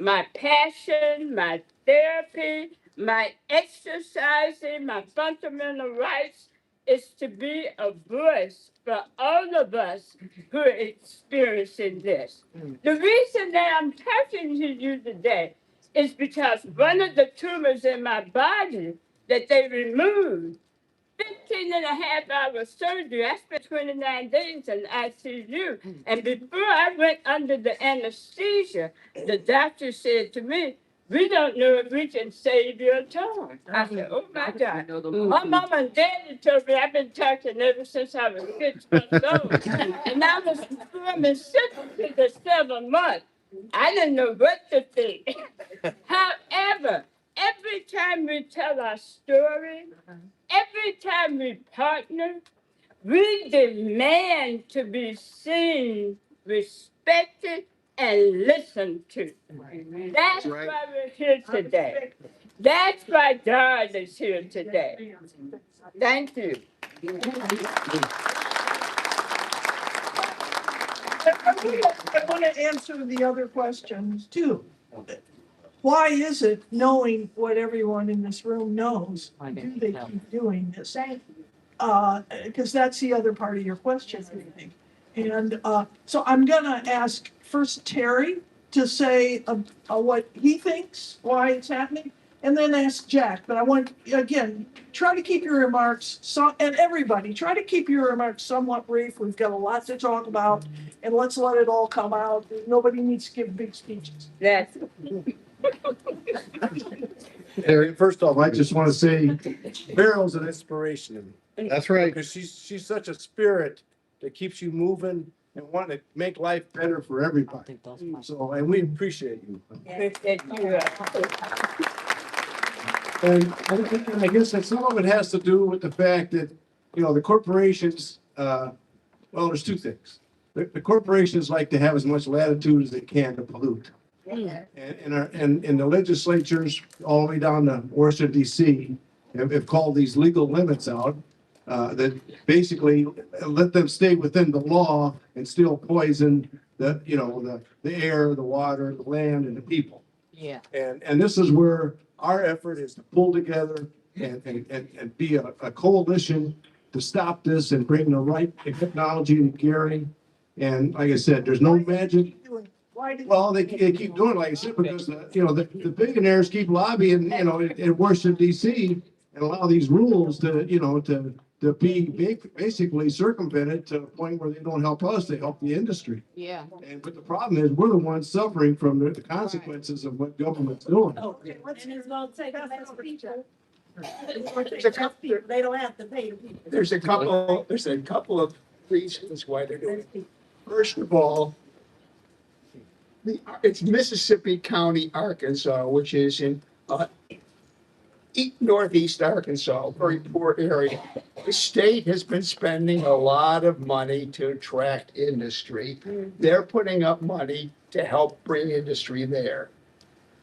my passion, my therapy, my exercising, my fundamental rights is to be a voice for all of us who are experiencing this. The reason that I'm talking to you today is because one of the tumors in my body that they removed 15 and a half hour surgery. I spent 29 days in ICU. And before I went under the anesthesia, the doctor said to me, we don't know if we can save your tongue. I said, oh my God. My mama and daddy told me I've been talking ever since I was 6 months old. And I was performing 6 to the 7 months. I didn't know what to think. However, every time we tell our story, every time we partner, we demand to be seen, respected, and listened to. That's why we're here today. That's why God is here today. Thank you. I want to answer the other questions too. Why is it, knowing what everyone in this room knows, do they keep doing this? Because that's the other part of your question, I think. And so I'm gonna ask first Terry to say what he thinks, why it's happening, and then ask Jack. But I want, again, try to keep your remarks, and everybody, try to keep your remarks somewhat brief. We've got a lot to talk about, and let's let it all come out. Nobody needs to give big speeches. Yes. Harry, first off, I just want to say Beryl's an inspiration to me. That's right. Because she's such a spirit that keeps you moving and wanting to make life better for everybody. So, and we appreciate you. Appreciate you. And I guess that some of it has to do with the fact that, you know, the corporations, well, there's two things. The corporations like to have as much latitude as they can to pollute. And the legislatures all the way down to Washington DC have called these legal limits out that basically let them stay within the law and still poison the, you know, the air, the water, the land, and the people. Yeah. And this is where our effort is to pull together and be a coalition to stop this and bring the right technology to Gary. And like I said, there's no magic. Well, they keep doing it, like I said, because the billionaires keep lobbying, you know, in Washington DC and allow these rules to, you know, to be basically circumvented to a point where they don't help us, they help the industry. Yeah. And but the problem is, we're the ones suffering from the consequences of what government's doing. And it's gonna take less people. They don't have to pay the people. There's a couple of reasons why they're doing it. First of all, it's Mississippi County, Arkansas, which is in northeast Arkansas, very poor area. The state has been spending a lot of money to attract industry. They're putting up money to help bring industry there.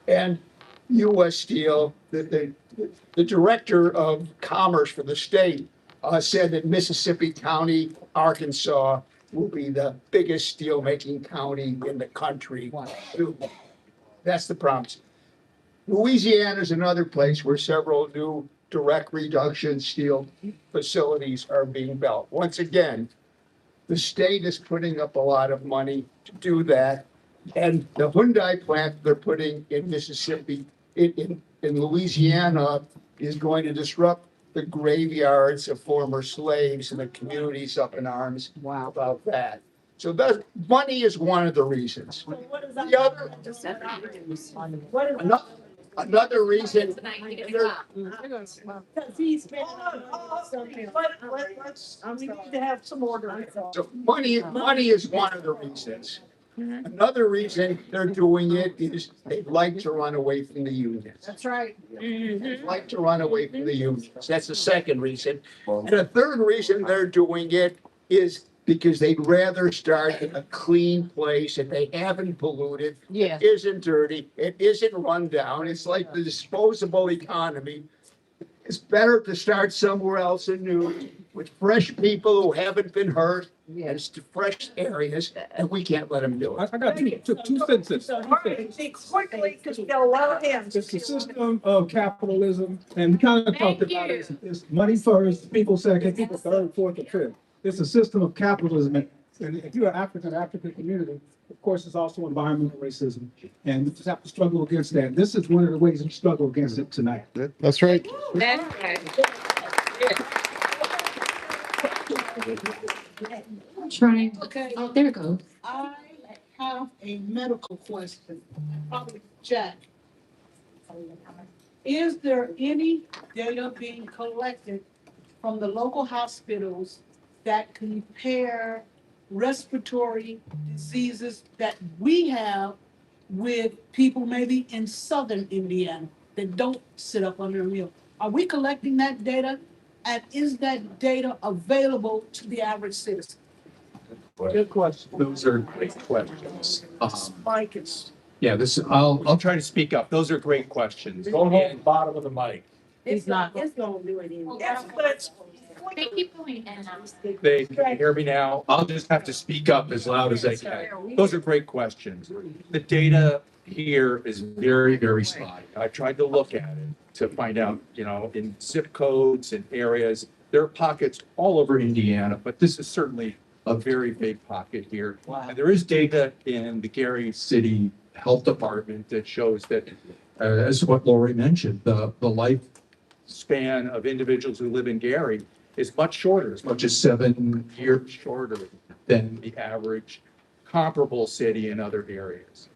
And U.S. Steel, the director of commerce for the state, said that Mississippi County, Arkansas, will be the biggest steelmaking county in the country. That's the promise. Louisiana is another place where several new direct reduction steel facilities are being built. Once again, the state is putting up a lot of money to do that. And the Hyundai plant they're putting in Mississippi, in Louisiana, is going to disrupt the graveyards of former slaves and the communities up in arms about that. So that money is one of the reasons. The other, another reason, Because he's been. We need to have some order. so money is one of the reasons. Another reason they're doing it is they'd like to run away from the unions. That's right. They'd like to run away from the unions. That's the second reason. And the third reason they're doing it is because they'd rather start in a clean place that they haven't polluted. Yeah. It isn't dirty. It isn't run down. It's like the disposable economy. It's better to start somewhere else anew with fresh people who haven't been hurt and fresh areas, and we can't let them do it. I got two sentences. All right, see, quickly, because we got a lot of hands. It's the system of capitalism, and we kind of talked about it. It's money first, people second, people third, fourth, and fifth. It's a system of capitalism, and if you're an African community, of course, it's also environmental racism, and we just have to struggle against that. This is one of the ways we struggle against it tonight. That's right. Trying, oh, there it goes. I have a medical question, probably Jack. Is there any data being collected from the local hospitals that compare respiratory diseases that we have with people maybe in southern Indiana that don't sit up under a meal? Are we collecting that data? And is that data available to the average citizen? Good question. Those are great questions. Mike is. Yeah, I'll try to speak up. Those are great questions. Don't hold the bottom of the mic. It's not. It's gonna do it anyway. Yes, but They keep going in and out. They can hear me now. I'll just have to speak up as loud as I can. Those are great questions. The data here is very, very spotty. I tried to look at it to find out, in zip codes and areas. There are pockets all over Indiana, but this is certainly a very big pocket here. And there is data in the Gary City Health Department that shows that, as what Lori mentioned, the lifespan of individuals who live in Gary is much shorter, as much as 7 years shorter than the average comparable city in other areas.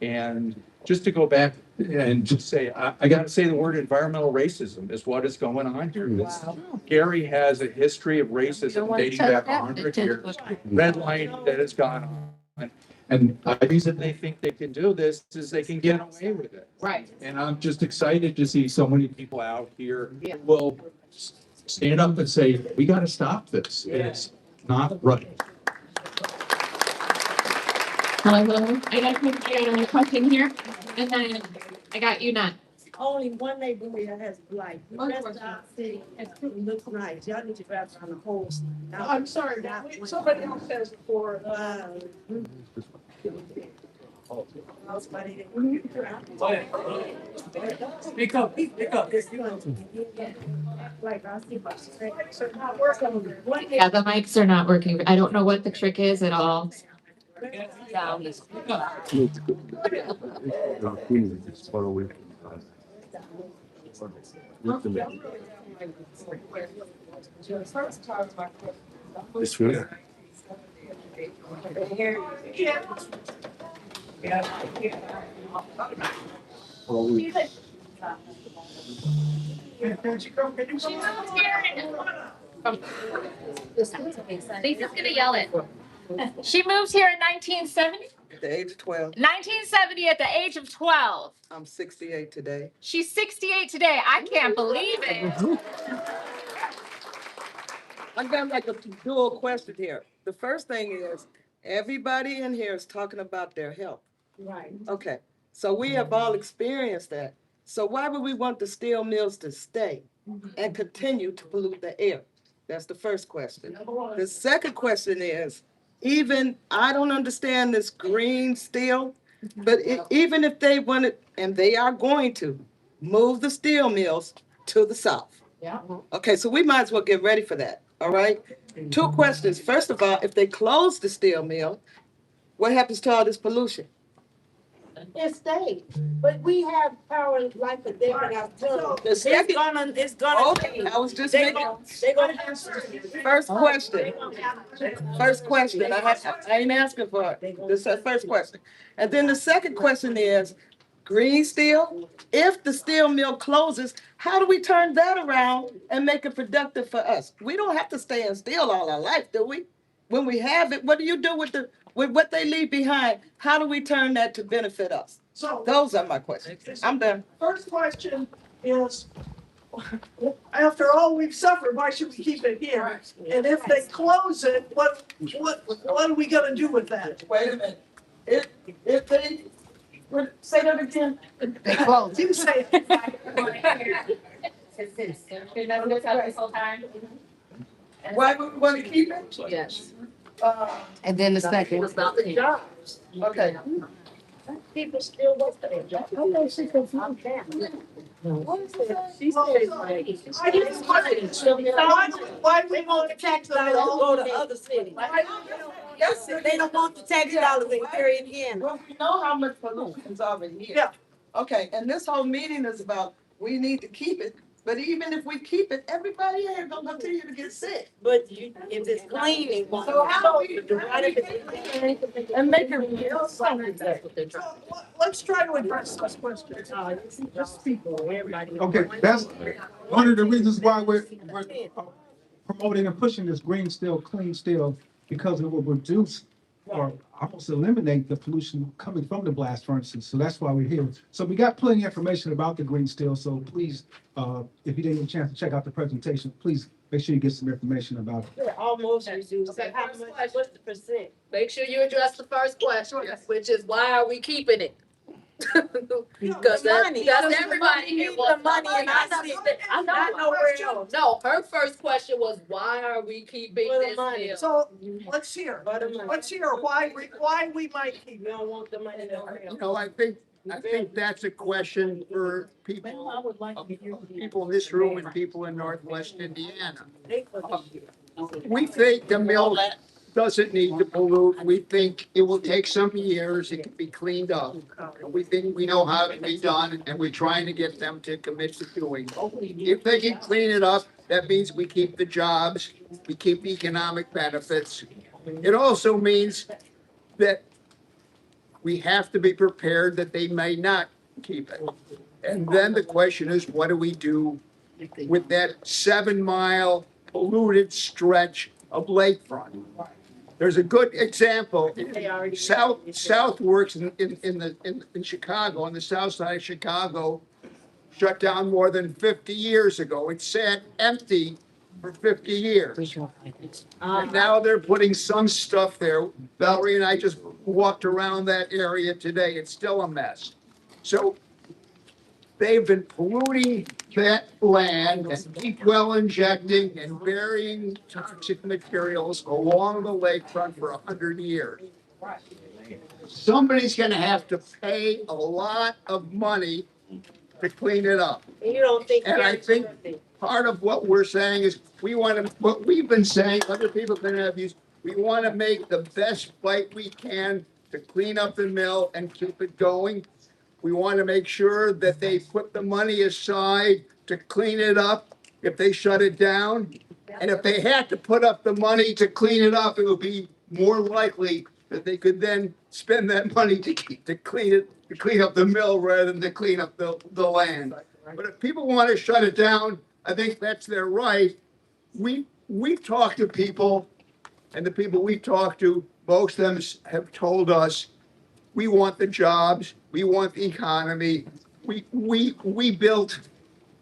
And just to go back and just say, I got to say the word environmental racism is what is going on here. Wow. Gary has a history of racism dating back 100 years, redlining that has gone on. And the reason they think they can do this is they can get away with it. Right. And I'm just excited to see so many people out here Yeah. who will stand up and say, we got to stop this. It's not right. Hello, I got a question here, and then I got you not. Only one neighborhood has blight. The rest of our city looks nice. Y'all need to drive around the whole city. I'm sorry, somebody else says before. Speak up, speak up. Like, I see. Yeah, the mics are not working. I don't know what the trick is at all. This way. Lisa's gonna yell it. She moved here in 1970? At the age of 12. 1970 at the age of 12. I'm 68 today. She's 68 today. I can't believe it. I got like a dual question here. The first thing is, everybody in here is talking about their health. Right. Okay, so we have all experienced that. So why would we want the steel mills to stay and continue to pollute the air? That's the first question. The second question is, I don't understand this green steel, but even if they wanted, and they are going to, move the steel mills, to the south. Yeah. Okay, so we might as well get ready for that, all right? Two questions. First of all, if they close the steel mill, what happens to all this pollution? It stays, but we have power like a day without tunnel. The second- It's gonna Okay, change. I was just They making, gonna, they gonna have. first question. First question, I ain't asking for it. This is the first question. And then the second question is, green steel, if the steel mill closes, how do we turn that around and make it productive for us? We don't have to stay in steel all our life, do we? When we have it, what do you do with what they leave behind? How do we turn that to benefit us? So Those are my questions. I'm done. first question is, after all we've suffered, why should we keep it here? And if they close it, what are we gonna do with that? Wait a minute. If they, say that again. They close. You say it. Remember this out this whole time? Why would we want to keep it? Yes. And then the second. About the jobs. Okay. People still work their job. I know she can find that. She says like. I just wondered, why we want to tax them all? Go to other cities. Yes, They don't want the tax dollars in Perry, Indiana. well, we know how much pollution is already here. Yeah. Okay, and this whole meeting is about, we need to keep it, but even if we keep it, everybody here gonna continue to get sick. But you, if it's clean, it won't. So how do we, and make it real something? So let's try to address those questions. Just people, everybody. Okay, that's one of the reasons why we're promoting and pushing this green steel, clean steel, because it will reduce or almost eliminate the pollution coming from the blast furnaces. So that's why we're here. So we got plenty of information about the green steel. So please, if you didn't get a chance to check out the presentation, please make sure you get some information about it. They're almost reduced. Okay, How first much, question. what's the percent? Make sure you address the first question, which is why are we keeping it? Because that's everybody here wants The money in our city. Not nowhere else. No, her first question was, why are we keeping For the this money. mill? So let's hear, let's hear why we might keep We don't want the money nowhere You else. know, I think that's a question for people, people in this room and people in Northwest Indiana. We think the mill doesn't need to pollute. We think it will take some years. It can be cleaned up. We think we know how it can be done, and we're trying to get them to commit to doing it. If they can clean it up, that means we keep the jobs, we keep economic benefits. It also means that we have to be prepared that they may not keep it. And then the question is, what do we do with that 7-mile polluted stretch of lakefront? There's a good example. Southworks in Chicago, on the south side of Chicago, shut down more than 50 years ago. It sat empty for 50 years. And now they're putting some stuff there. Valerie and I just walked around that area today. It's still a mess. So they've been polluting that land and deep well injecting and burying toxic materials along the lakefront for 100 years. Somebody's gonna have to pay a lot of money to clean it up. And you don't think. And I think part of what we're saying is, we want to, what we've been saying, other people can have used, we want to make the best fight we can to clean up the mill and keep it going. We want to make sure that they put the money aside to clean it up if they shut it down. And if they had to put up the money to clean it up, it would be more likely that they could then spend that money to clean up the mill rather than to clean up the land. But if people want to shut it down, I think that's their right. We've talked to people, and the people we've talked to, most of them have told us, we want the jobs, we want the economy. We built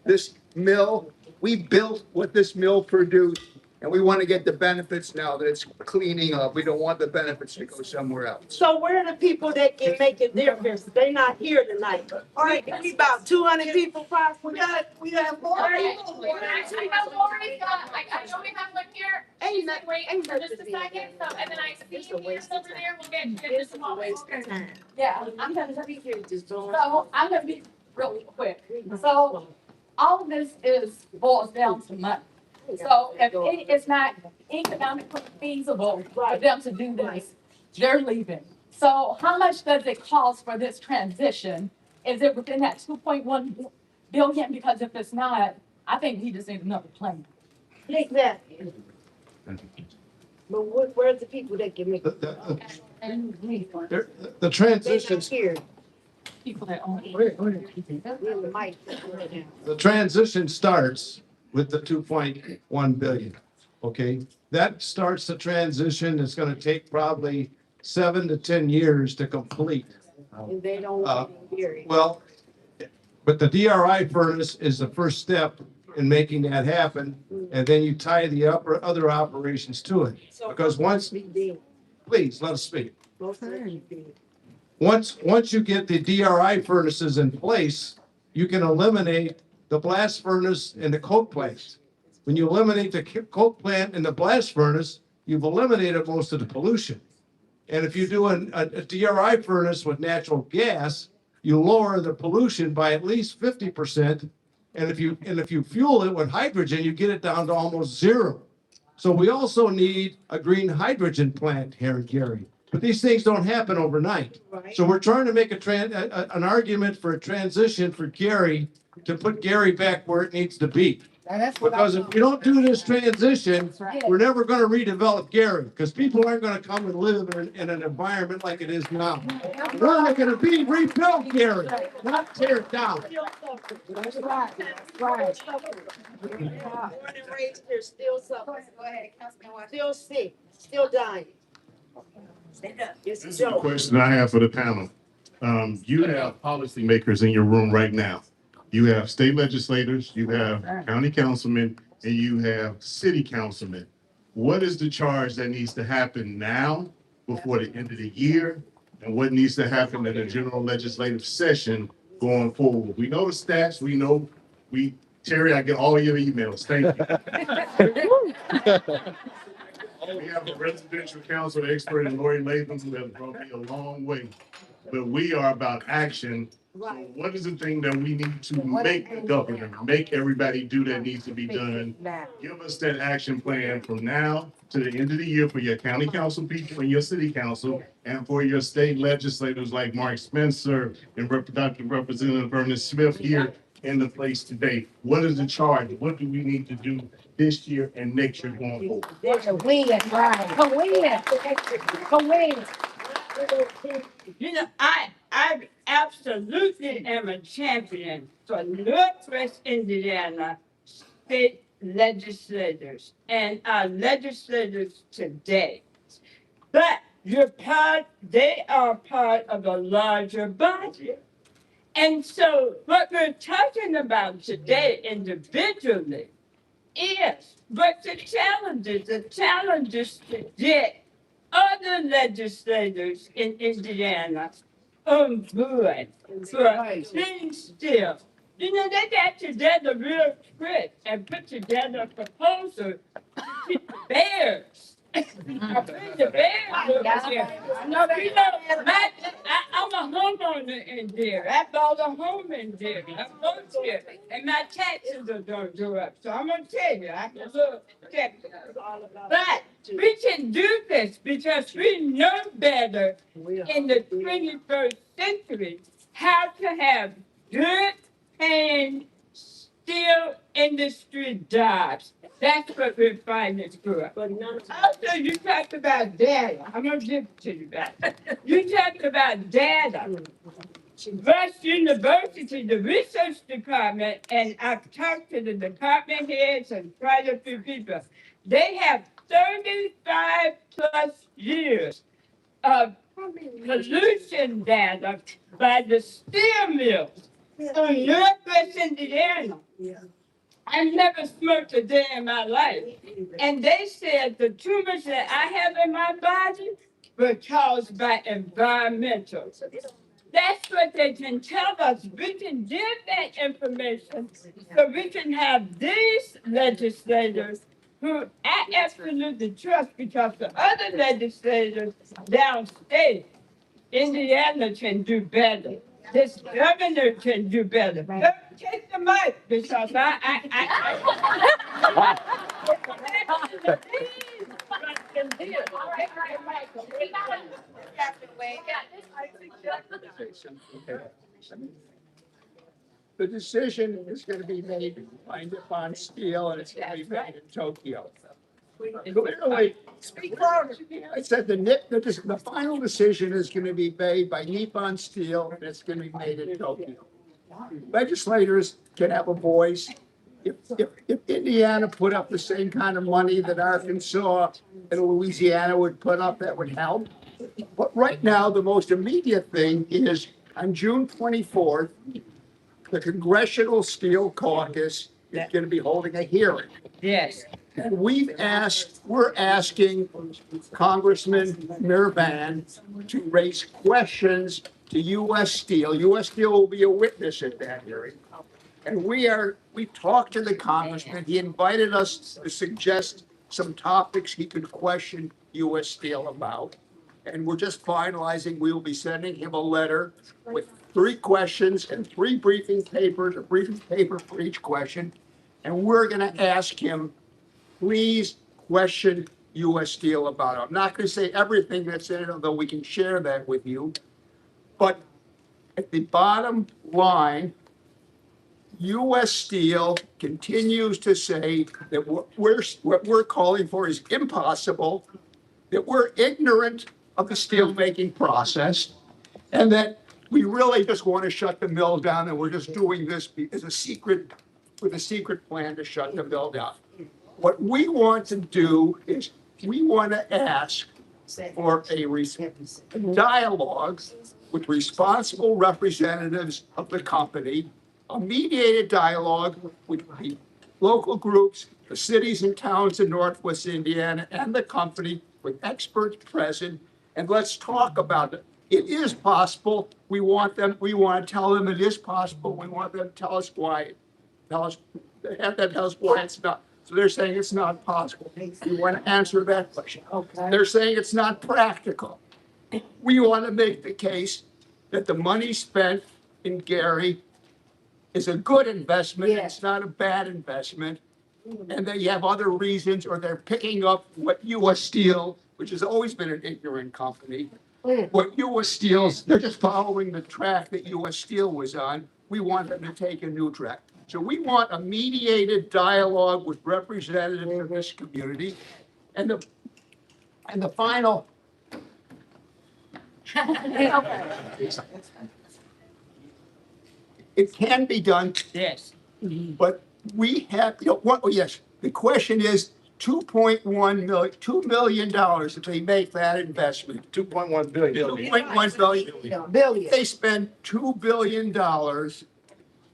this mill, we built what this mill produced, and we want to get the benefits now that it's cleaning up. We don't want the benefits to go somewhere else. So where are the people that can make a difference? They not here tonight. All right, we about 200 people possibly. We have more Okay, people. I have Lori, I know we have one here. She's like, wait for just a second, so, and then I see you hands over there, we'll get this This is a one. waste of time. Yeah, I'm gonna be, Just don't. so I'm gonna be real quick. So all of this is boils down to money. So if it is not economically feasible for them to do this, they're leaving. So how much does it cost for this transition? Is it within that 2.1 billion? Because if it's not, I think we just need another plan. Exactly. But where's the people that can make? The transition, Here. People that own. The mic. the transition starts with the 2.1 billion, okay? That starts the transition. It's gonna take probably 7 to 10 years to complete. And they don't want to hear it. Well, but the DRI furnace is the first step in making that happen, and then you tie the other operations to it. Because once, please, let us speak. Once you get the DRI furnaces in place, you can eliminate the blast furnace and the coke plant. When you eliminate the coke plant and the blast furnace, you've eliminated most of the pollution. And if you do a DRI furnace with natural gas, you lower the pollution by at least 50%. And if you fuel it with hydrogen, you get it down to almost zero. So we also need a green hydrogen plant here in Gary. But these things don't happen overnight. So we're trying to make an argument for a transition for Gary to put Gary back where it needs to be. Because if we don't do this transition, we're never going to redevelop Gary, because people aren't going to come and live in an environment like it is now. We're going to rebuild Gary, not tear it down. That's right. Right. Born and raised here, still suffering. Go ahead, Councilman. Still sick, still dying. Stand up. This is the question I have for the panel. You have policymakers in your room right now. You have state legislators, you have county councilmen, and you have city councilmen. What is the charge that needs to happen now before the end of the year? And what needs to happen in the general legislative session going forward? We know the stats, Terry, I get all your emails, thank you. We have a residential council expert in Lori Latham who has brought me a long way. But we are about action. So what is the thing that we need to make the government, make everybody do that needs to be done? Give us that action plan from now to the end of the year for your county council people and your city council, and for your state legislators like Mark Spencer and Dr. Representative Ernest Smith here in the place today. What is the charge? What do we need to do this year and next year going forward? You know, I absolutely am a champion for Northwest Indiana state legislators and our legislators today. But they are part of a larger body. And so what we're talking about today individually is what the challenges to get other legislators in Indiana on board for Nippon Steel. You know, they got together real quick and put together a proposal to keep the bears. I bring the bears over here. You know, I'm a homeowner in there. I bought a home in there. I moved here, and my taxes are gonna go up. So I'm gonna tell you, I can look check. But we can do this because we know better in the 21st century how to have good paying steel industry jobs. That's what we're fighting for. Also, you talked about data. I'm gonna give it to you back. You talked about data. Rush University, the research department, and I've talked to the department heads and quite a few people. They have 35 plus years of pollution data by the steel mills in Northwest Indiana. I've never smoked a day in my life. And they said the tumors that I have in my body were caused by environmental. That's what they can tell us. We can give that information so we can have these legislators who I absolutely trust, because the other legislators downstate, Indiana can do better. This governor can do better. Take the mic because The decision is gonna be made by Nippon Steel and it's gonna be made in Tokyo. Clearly, Speak louder. I said the final decision is gonna be made by Nippon Steel and it's gonna be made in Tokyo. Legislators can have a voice. If Indiana put up the same kind of money that Arkansas and Louisiana would put up, that would help. But right now, the most immediate thing is on June 24th, the Congressional Steel Caucus is going to be holding a hearing. yes. And we're asking Congressman Mirvan to raise questions to U.S. Steel. U.S. Steel will be a witness at that hearing. And we talked to the congressman. He invited us to suggest some topics he could question U.S. Steel about. And we're just finalizing. We will be sending him a letter with 3 questions and 3 briefing papers, a briefing paper for each question. And we're going to ask him, please question U.S. Steel about it. I'm not going to say everything that's in it, although we can share that with you. But at the bottom line, U.S. Steel continues to say that what we're calling for is impossible, that we're ignorant of the steelmaking process, and that we really just want to shut the mill down, and we're just doing this as a secret, with a secret plan to shut the mill down. What we want to do is we want to ask for a dialogue with responsible representatives of the company, a mediated dialogue with the local groups, the cities and towns in Northwest Indiana, and the company with experts present. And let's talk about it. It is possible. We want to tell them it is possible. We want them to tell us why. They have to tell us why it's not. So they're saying it's not possible. We want to answer that question. Okay. They're saying it's not practical. We want to make the case that the money spent in Gary is a good investment. Yeah. It's not a bad investment. And that you have other reasons, or they're picking up what U.S. Steel, which has always been an ignorant company, what U.S. Steel's, they're just following the track that U.S. Steel was on. We want them to take a new track. So we want a mediated dialogue with representatives of this community. And the final. It can be done. Yes. But we have, yes, the question is $2 million if they make that investment. 2.1 billion. 2.1 billion. They spend $2 billion.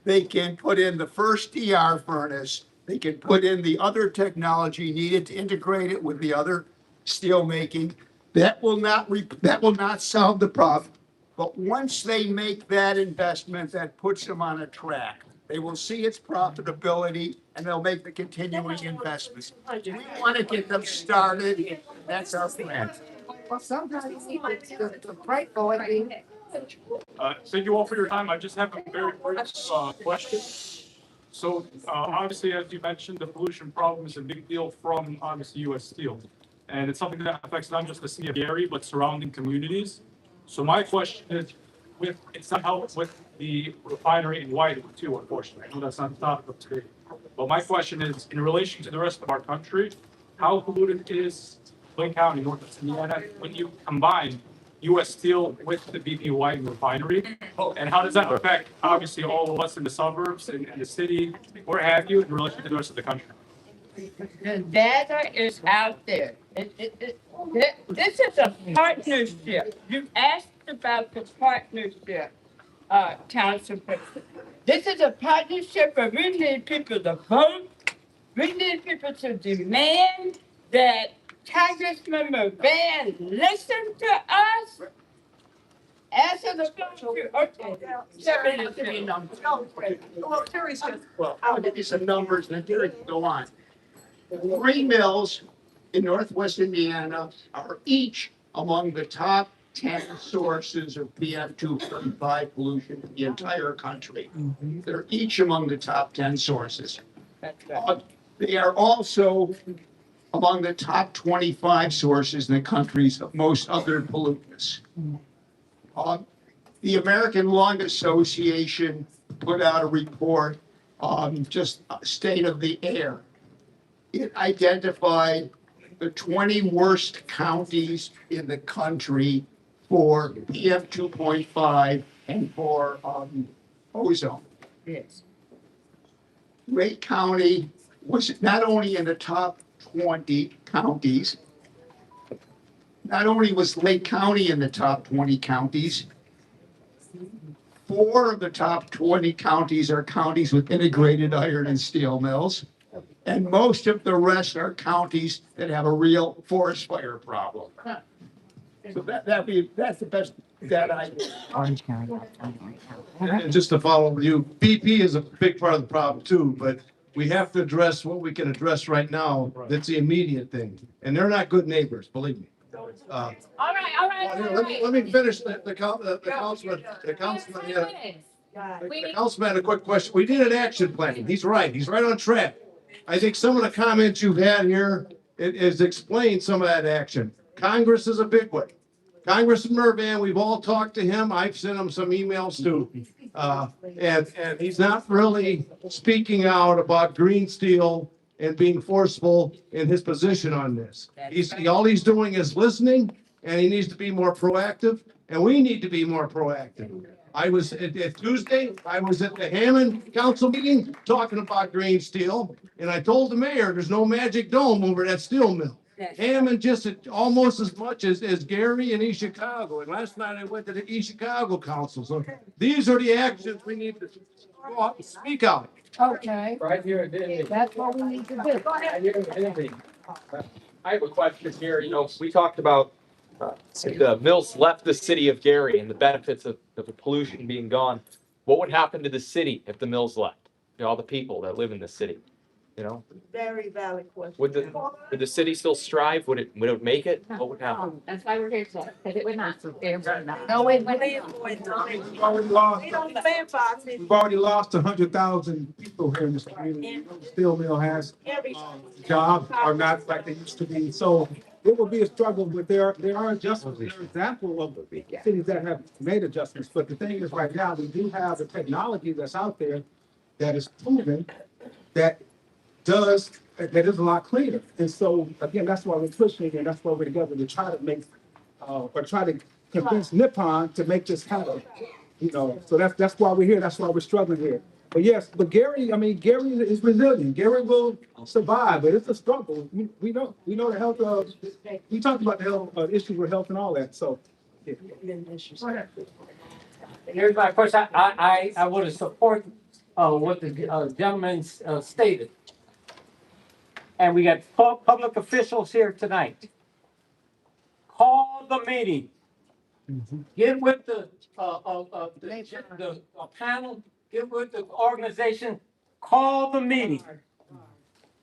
They can put in the first DR furnace. They can put in the other technology needed to integrate it with the other steel making. That will not solve the problem. But once they make that investment, that puts them on a track. They will see its profitability and they'll make the continuing investments. We want to get them started. That's our plan. Well, sometimes the break going. Thank you all for your time. I just have a very brief question. So obviously, as you mentioned, the pollution problem is a big deal from obviously U.S. Steel. And it's something that affects not just the city of Gary, but surrounding communities. So my question is, it's not help with the refinery in Whiting too, unfortunately. I know that's not the topic of today. But my question is, in relation to the rest of our country, how polluted is Lake County, Northwest Indiana, when you combine U.S. Steel with the BP Whiting refinery? And how does that affect, obviously, all of us in the suburbs and the city, where have you, in relation to the rest of the country? The data is out there. This is a partnership. You asked about the partnership, Council President. This is a partnership where we need people to vote. We need people to demand that Congressman Van listen to us. Answer the phone. Okay. I'll give you numbers. Well, I'll give you some numbers and then Terry can go on. 3 mills in Northwest Indiana are each among the top 10 sources of PM2.5 pollution in the entire country. They're each among the top 10 sources. They are also among the top 25 sources in the countries of most other pollutants. The American Lung Association put out a report on just state of the air. It identified the 20 worst counties in the country for PM 2.5 and for ozone. Yes. Lake County was not only in the top 20 counties, not only was Lake County in the top 20 counties, 4 of the top 20 counties are counties with integrated iron and steel mills. And most of the rest are counties that have a real forest fire problem. So that's the best that I. Orange County. And just to follow with you, BP is a big part of the problem too, but we have to address what we can address right now. That's the immediate thing. And they're not good neighbors, believe me. All right. Let me finish the councilman. The councilman had a quick question. We did an action plan. He's right on track. I think some of the comments you've had here is explained some of that action. Congress is a big one. Congressman Mervan, we've all talked to him. I've sent him some emails too. And he's not really speaking out about green steel and being forceful in his position on this. All he's doing is listening, and he needs to be more proactive, and we need to be more proactive. I was at Tuesday, I was at the Hammond Council meeting talking about green steel, and I told the mayor, there's no magic dome over that steel mill. Hammond just almost as much as Gary and East Chicago. And last night I went to the East Chicago Council. So these are the actions we need to go out and speak out. Okay, Right here, in that's what we need to do. I have a question here. We talked about if the mills left the city of Gary and the benefits of the pollution being gone. What would happen to the city if the mills left? All the people that live in the city. Very valid question. Would the city still strive? Would it make it? What would happen? That's why we're here today, because it would not. It would not. No, it would We've already lost 100,000 people here in this community. The steel mill has jobs are not like they used to be. So it will be a struggle, but there are adjustments. There are examples of cities that have made adjustments. But the thing is, right now, we do have the technology that's out there that is proven that is a lot cleaner. And so, again, that's why we're pushing and that's why we're together to try to make, or try to convince Nippon to make this happen. So that's why we're here. That's why we're struggling here. But yes, Gary is resilient. Gary will survive, but it's a struggle. We know the health of, we talked about the health issues with health and all that, so. Yeah. Here's my question. I would support what the gentleman stated. And we got public officials here tonight. Call the meeting. Get with the panel, get with the organization, call the meeting.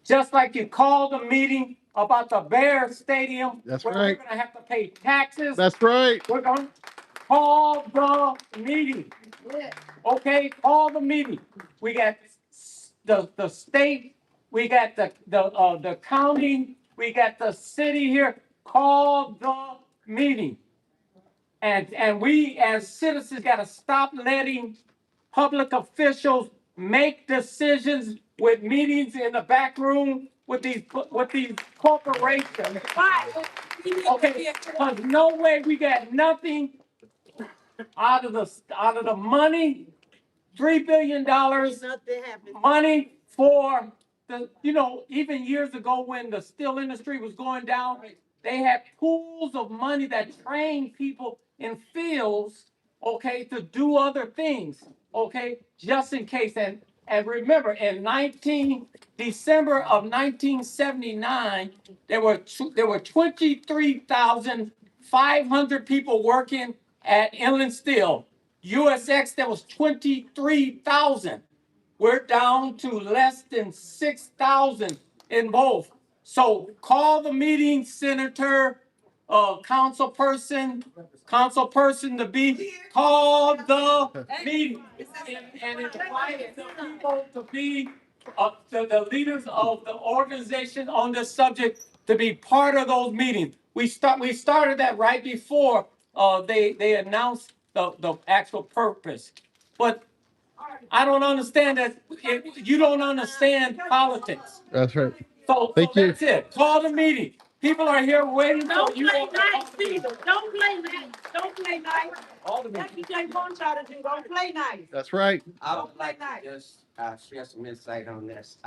Just like you called the meeting about the Bear Stadium. That's where right. We're gonna have to pay taxes. That's right. We're gonna call the meeting. Okay, call the meeting. We got the state, we got the county, we got the city here. Call the meeting. And we as citizens gotta stop letting public officials make decisions with meetings in the back room with these corporations. Okay, because no way we got nothing out of the money, $3 billion money for the, even years ago when the steel industry was going down, they had pools of money that trained people in fields, okay, to do other things, okay, just in case. And remember, in December of 1979, there were 23,500 people working at Inland Steel. USX, there was 23,000. We're down to less than 6,000 in both. So call the meeting, Senator, council person to be called the meeting. And invite the people to be, the leaders of the organization on this subject to be part of those meetings. We started that right before, they announced the actual purpose. But I don't understand that, you don't understand politics. That's right. So Thank you. that's it. Call the meeting. People are here waiting for Don't you. play all to nice, call the meeting. Peter. Don't play nice. Don't play nice. Call the That's meeting. what they want y'all to do. Don't play nice. That's right. I would like to just share some insight on this.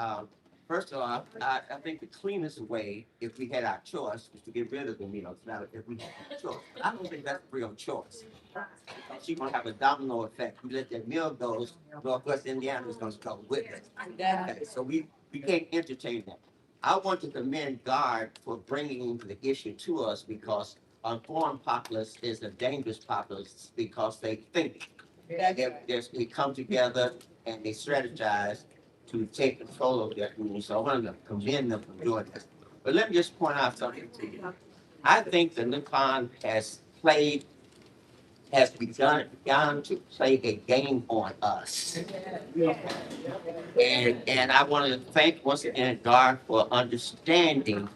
First of all, I think the cleanest way, if we had our choice, was to get rid of the meals. Now, if we had a choice, I don't think that's a real choice. Because you're gonna have a domino effect. You let that meal go, Northwest Indiana is gonna go with it. Okay, so we can't entertain that. I want to commend GUARD for bringing the issue to us because informed populace is a dangerous populace because they think. They come together and they strategize to take control of their community. So I want to commend them for doing this. But let me just point out something to you. I think the Nippon has begun to play a game on us. And I want to thank once again GUARD for understanding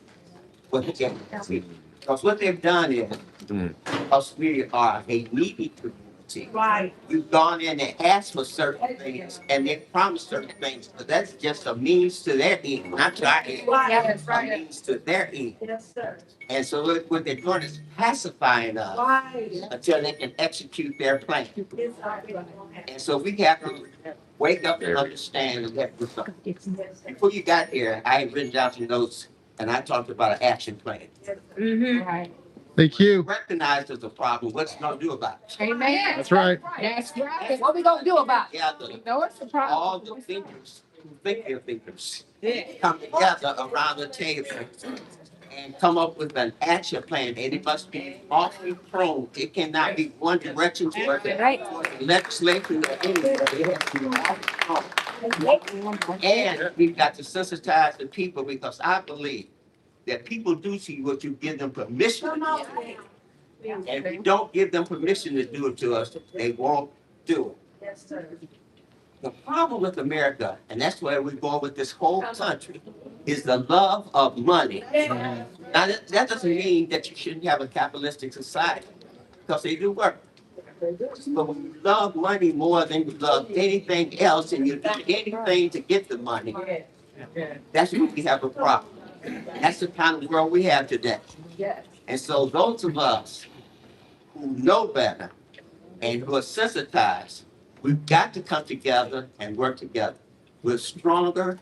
what they're doing. Because what they've done is, because we are a needy community. Right. We've gone in and asked for certain things and they promised certain things, but that's just a means to their end, not to our end. Yeah, that's A right. means to their end. Yes, sir. And so what they're doing is pacifying us Right. until they can execute their plan. It's already on. And so we have to wake up and understand and have to do something. Before you got here, I had written down some notes and I talked about an action plan. Right. Thank you. Recognize there's a problem, what's it gonna do about it? Amen. That's right. That's right. What we gonna do about it? Together, You know, it's a problem. all the thinkers, who think they're thinkers, come together around the table and come up with an action plan, and it must be awfully prone. It cannot be one direction toward the legislation or anything. It has to be awfully prone. And we've got to sensitize the people because I believe that people do see what you give them permission to do. And if you don't give them permission to do it to us, they won't do it. Yes, sir. The problem with America, and that's where we're going with this whole country, is the love of money. Now, that doesn't mean that you shouldn't have a capitalistic society, because they do work. But when you love money more than you love anything else, and you do anything to get the money, that's when we have a problem. That's the kind of world we have today. And so those of us who know better and who are sensitized, we've got to come together and work together. We're stronger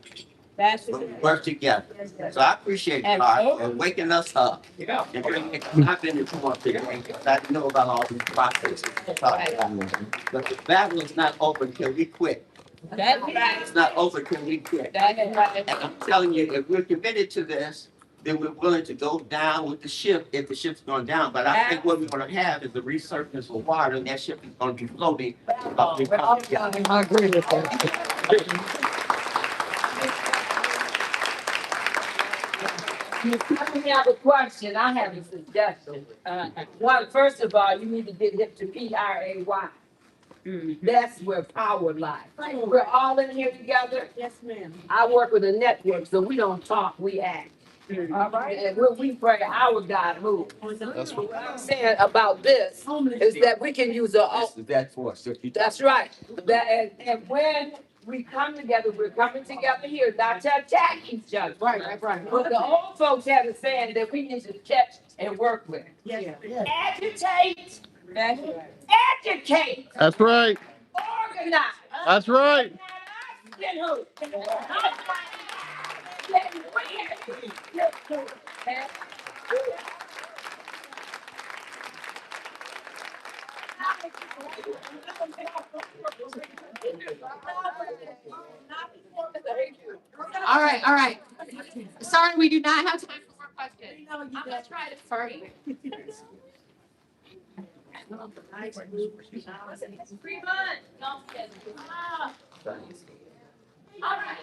That's when we work together. So I appreciate God for waking us up. And bringing it. I've been informed today because I know about all these processes. But the battle is not over until we quit. It's not over until we quit. And I'm telling you, if we're committed to this, then we're willing to go down with the ship if the ship's going down. But I think what we're gonna have is the resurface of water, and that ship is gonna be floating. I agree with that. I have a question, I have a suggestion. Well, first of all, you need to get hip to PRAY. That's where power lies. We're all in here together. Yes, ma'am. I work with a network, so we don't talk, we act. All right, and when we pray, our God moves. What I'm saying about this is that we can use a. This is that force. That's right. And when we come together, we're coming together here, not to attack each other. Right. But the old folks have a saying that we need to catch and work with. Yes. Agitate. Educate. That's right. Organize. That's right. Then who? All right. Sorry, we do not have time for more questions. I'm gonna try to hurry. 3 months. All right.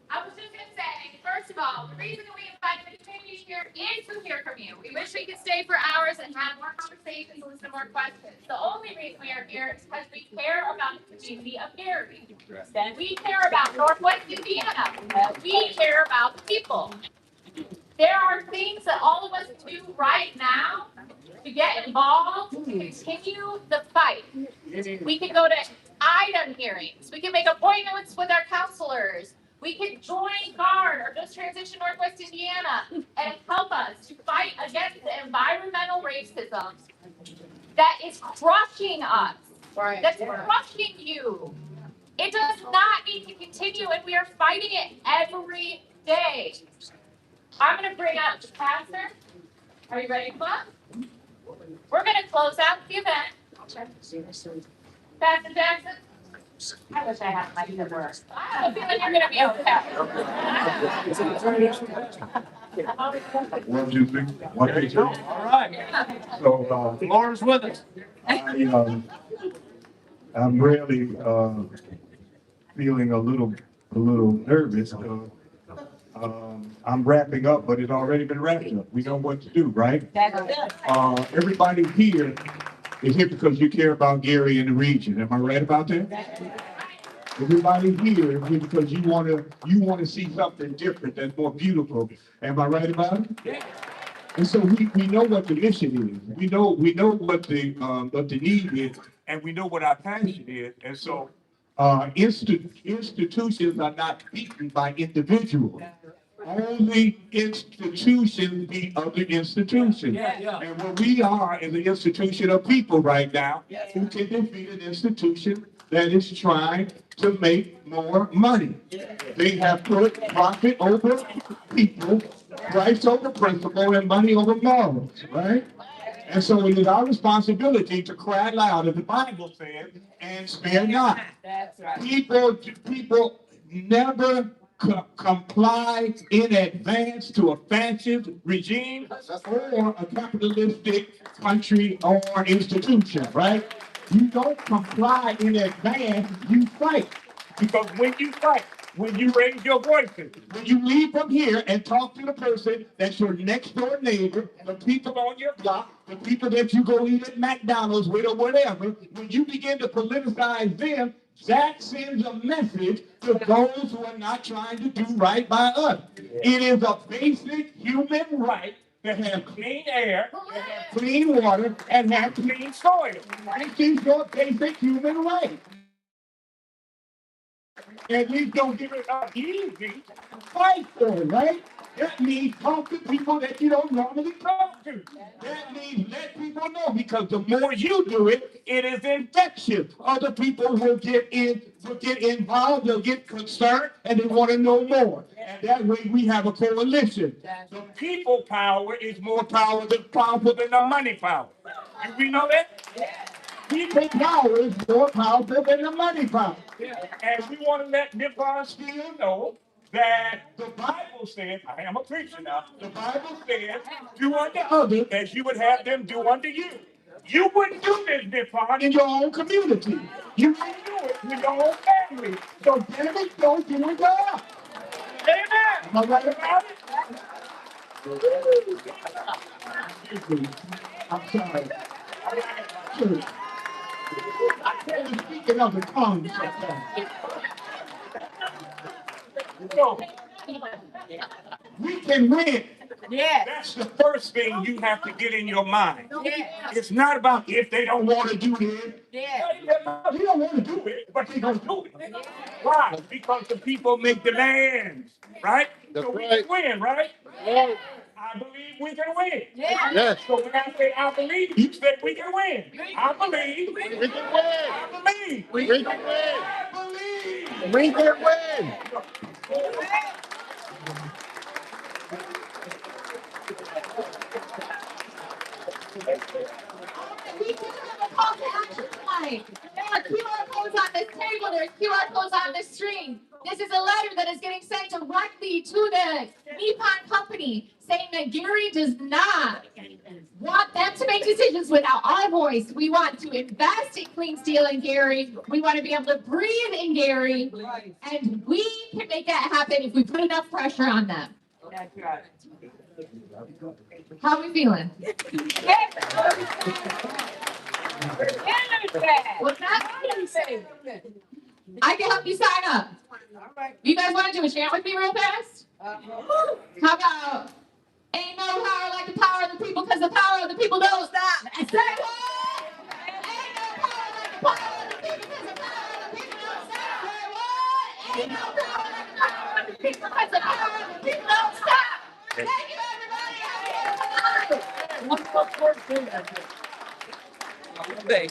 I was just gonna say, first of all, the reason that we invited the community here is to hear from you. We wish we could stay for hours and have more conversations and listen to more questions. The only reason we are here is because we care about the community of Gary. We care about Northwest Indiana. We care about the people. There are things that all of us do right now to get involved, to continue the fight. We can go to item hearings. We can make appointments with our counselors. We can join GUARD or Just Transition Northwest Indiana and help us to fight against the environmental racism that is crushing us, that's crushing you. It does not need to continue, and we are fighting it every day. I'm going to bring up the pastor. Are you ready to come up? We're going to close out the event. Pastor Jackson? I wish I had my good work. I have a feeling you're going to be okay. 1, 2, 3. 1, 2, 3. All right. So, Laura's with us. I'm really, feeling a little nervous. I'm wrapping up, but it's already been wrapped up. We know what to do, right? Everybody here is here because you care about Gary and the region. Am I right about that? Everybody here is here because you want to see something different that's more beautiful. Am I right about it? Yeah. And so we know what the mission is. We know what the need is, and we know what our passion is. And so institutions are not beaten by individuals. Only institutions beat other institutions. And what we are is an institution of people right now who can defeat an institution that is trying to make more money. They have put profit over people, price over principle, and money over morals, right? And so it is our responsibility to cry loud, as the Bible says, and spare not. People never comply in advance to a fascist regime or a capitalistic country or institution, right? You don't comply in advance, you fight. Because when you fight, when you raise your voices, when you leave from here and talk to the person that's your next door neighbor, the people on your block, the people that you go eat at McDonald's with or whatever, when you begin to politicize them, that sends a message to those who are not trying to do right by us. It is a basic human right to have clean air, to have clean water, and have clean soil. This is your basic human right. At least don't give it up easy. Fight for it, right? That means talk to people that you don't normally talk to. That means let people know, because the more you do it, it is infectious. Other people will get involved, they'll get concerned, and they want to know more. And that way we have a coalition. The people power is more powerful than the money power. Do we know that? People power is more powerful than the money power. And we want to let Nippon Steel know that the Bible says, I am a preacher now, the Bible says, do unto others as you would have them do unto you. You wouldn't do this, Nippon, in your own community. You wouldn't do it with your own family. So damn it, don't do it God. Amen. Am I right about it? I'm sorry. I can't speak in other tongues sometimes. So, we can win. Yeah. That's the first thing you have to get in your mind. Yeah. It's not about if they don't want to do this. Yeah. They don't want to do it, but they're going to do it. Yeah. Why? Because the people make demands, right? That's so we can win, right? Yeah. I believe we can win. Yeah. Yes. So when I say I believe, you say we can win. I believe we can win. I believe we can win. I believe we can win. We do have a call to action tonight. There are QR codes on this table. There's QR codes on this screen. This is a letter that is getting sent directly to the Nippon company saying that Gary does not want them to make decisions without our voice. We want to invest in clean steel in Gary. We want to be able to breathe in Gary. And we can make that happen if we put enough pressure on them. That's right. How are we feeling? What's that? I can help you sign up. You guys want to do a chant with me real fast? How about, ain't no power like the power of the people, because the power of the people don't stop. Say what? Ain't no power like the power of the people, because the power of the people don't stop. Say what? Ain't no power like the power of the people, because the power of the people don't stop. Thank you, everybody. Have a beautiful night. One more thing.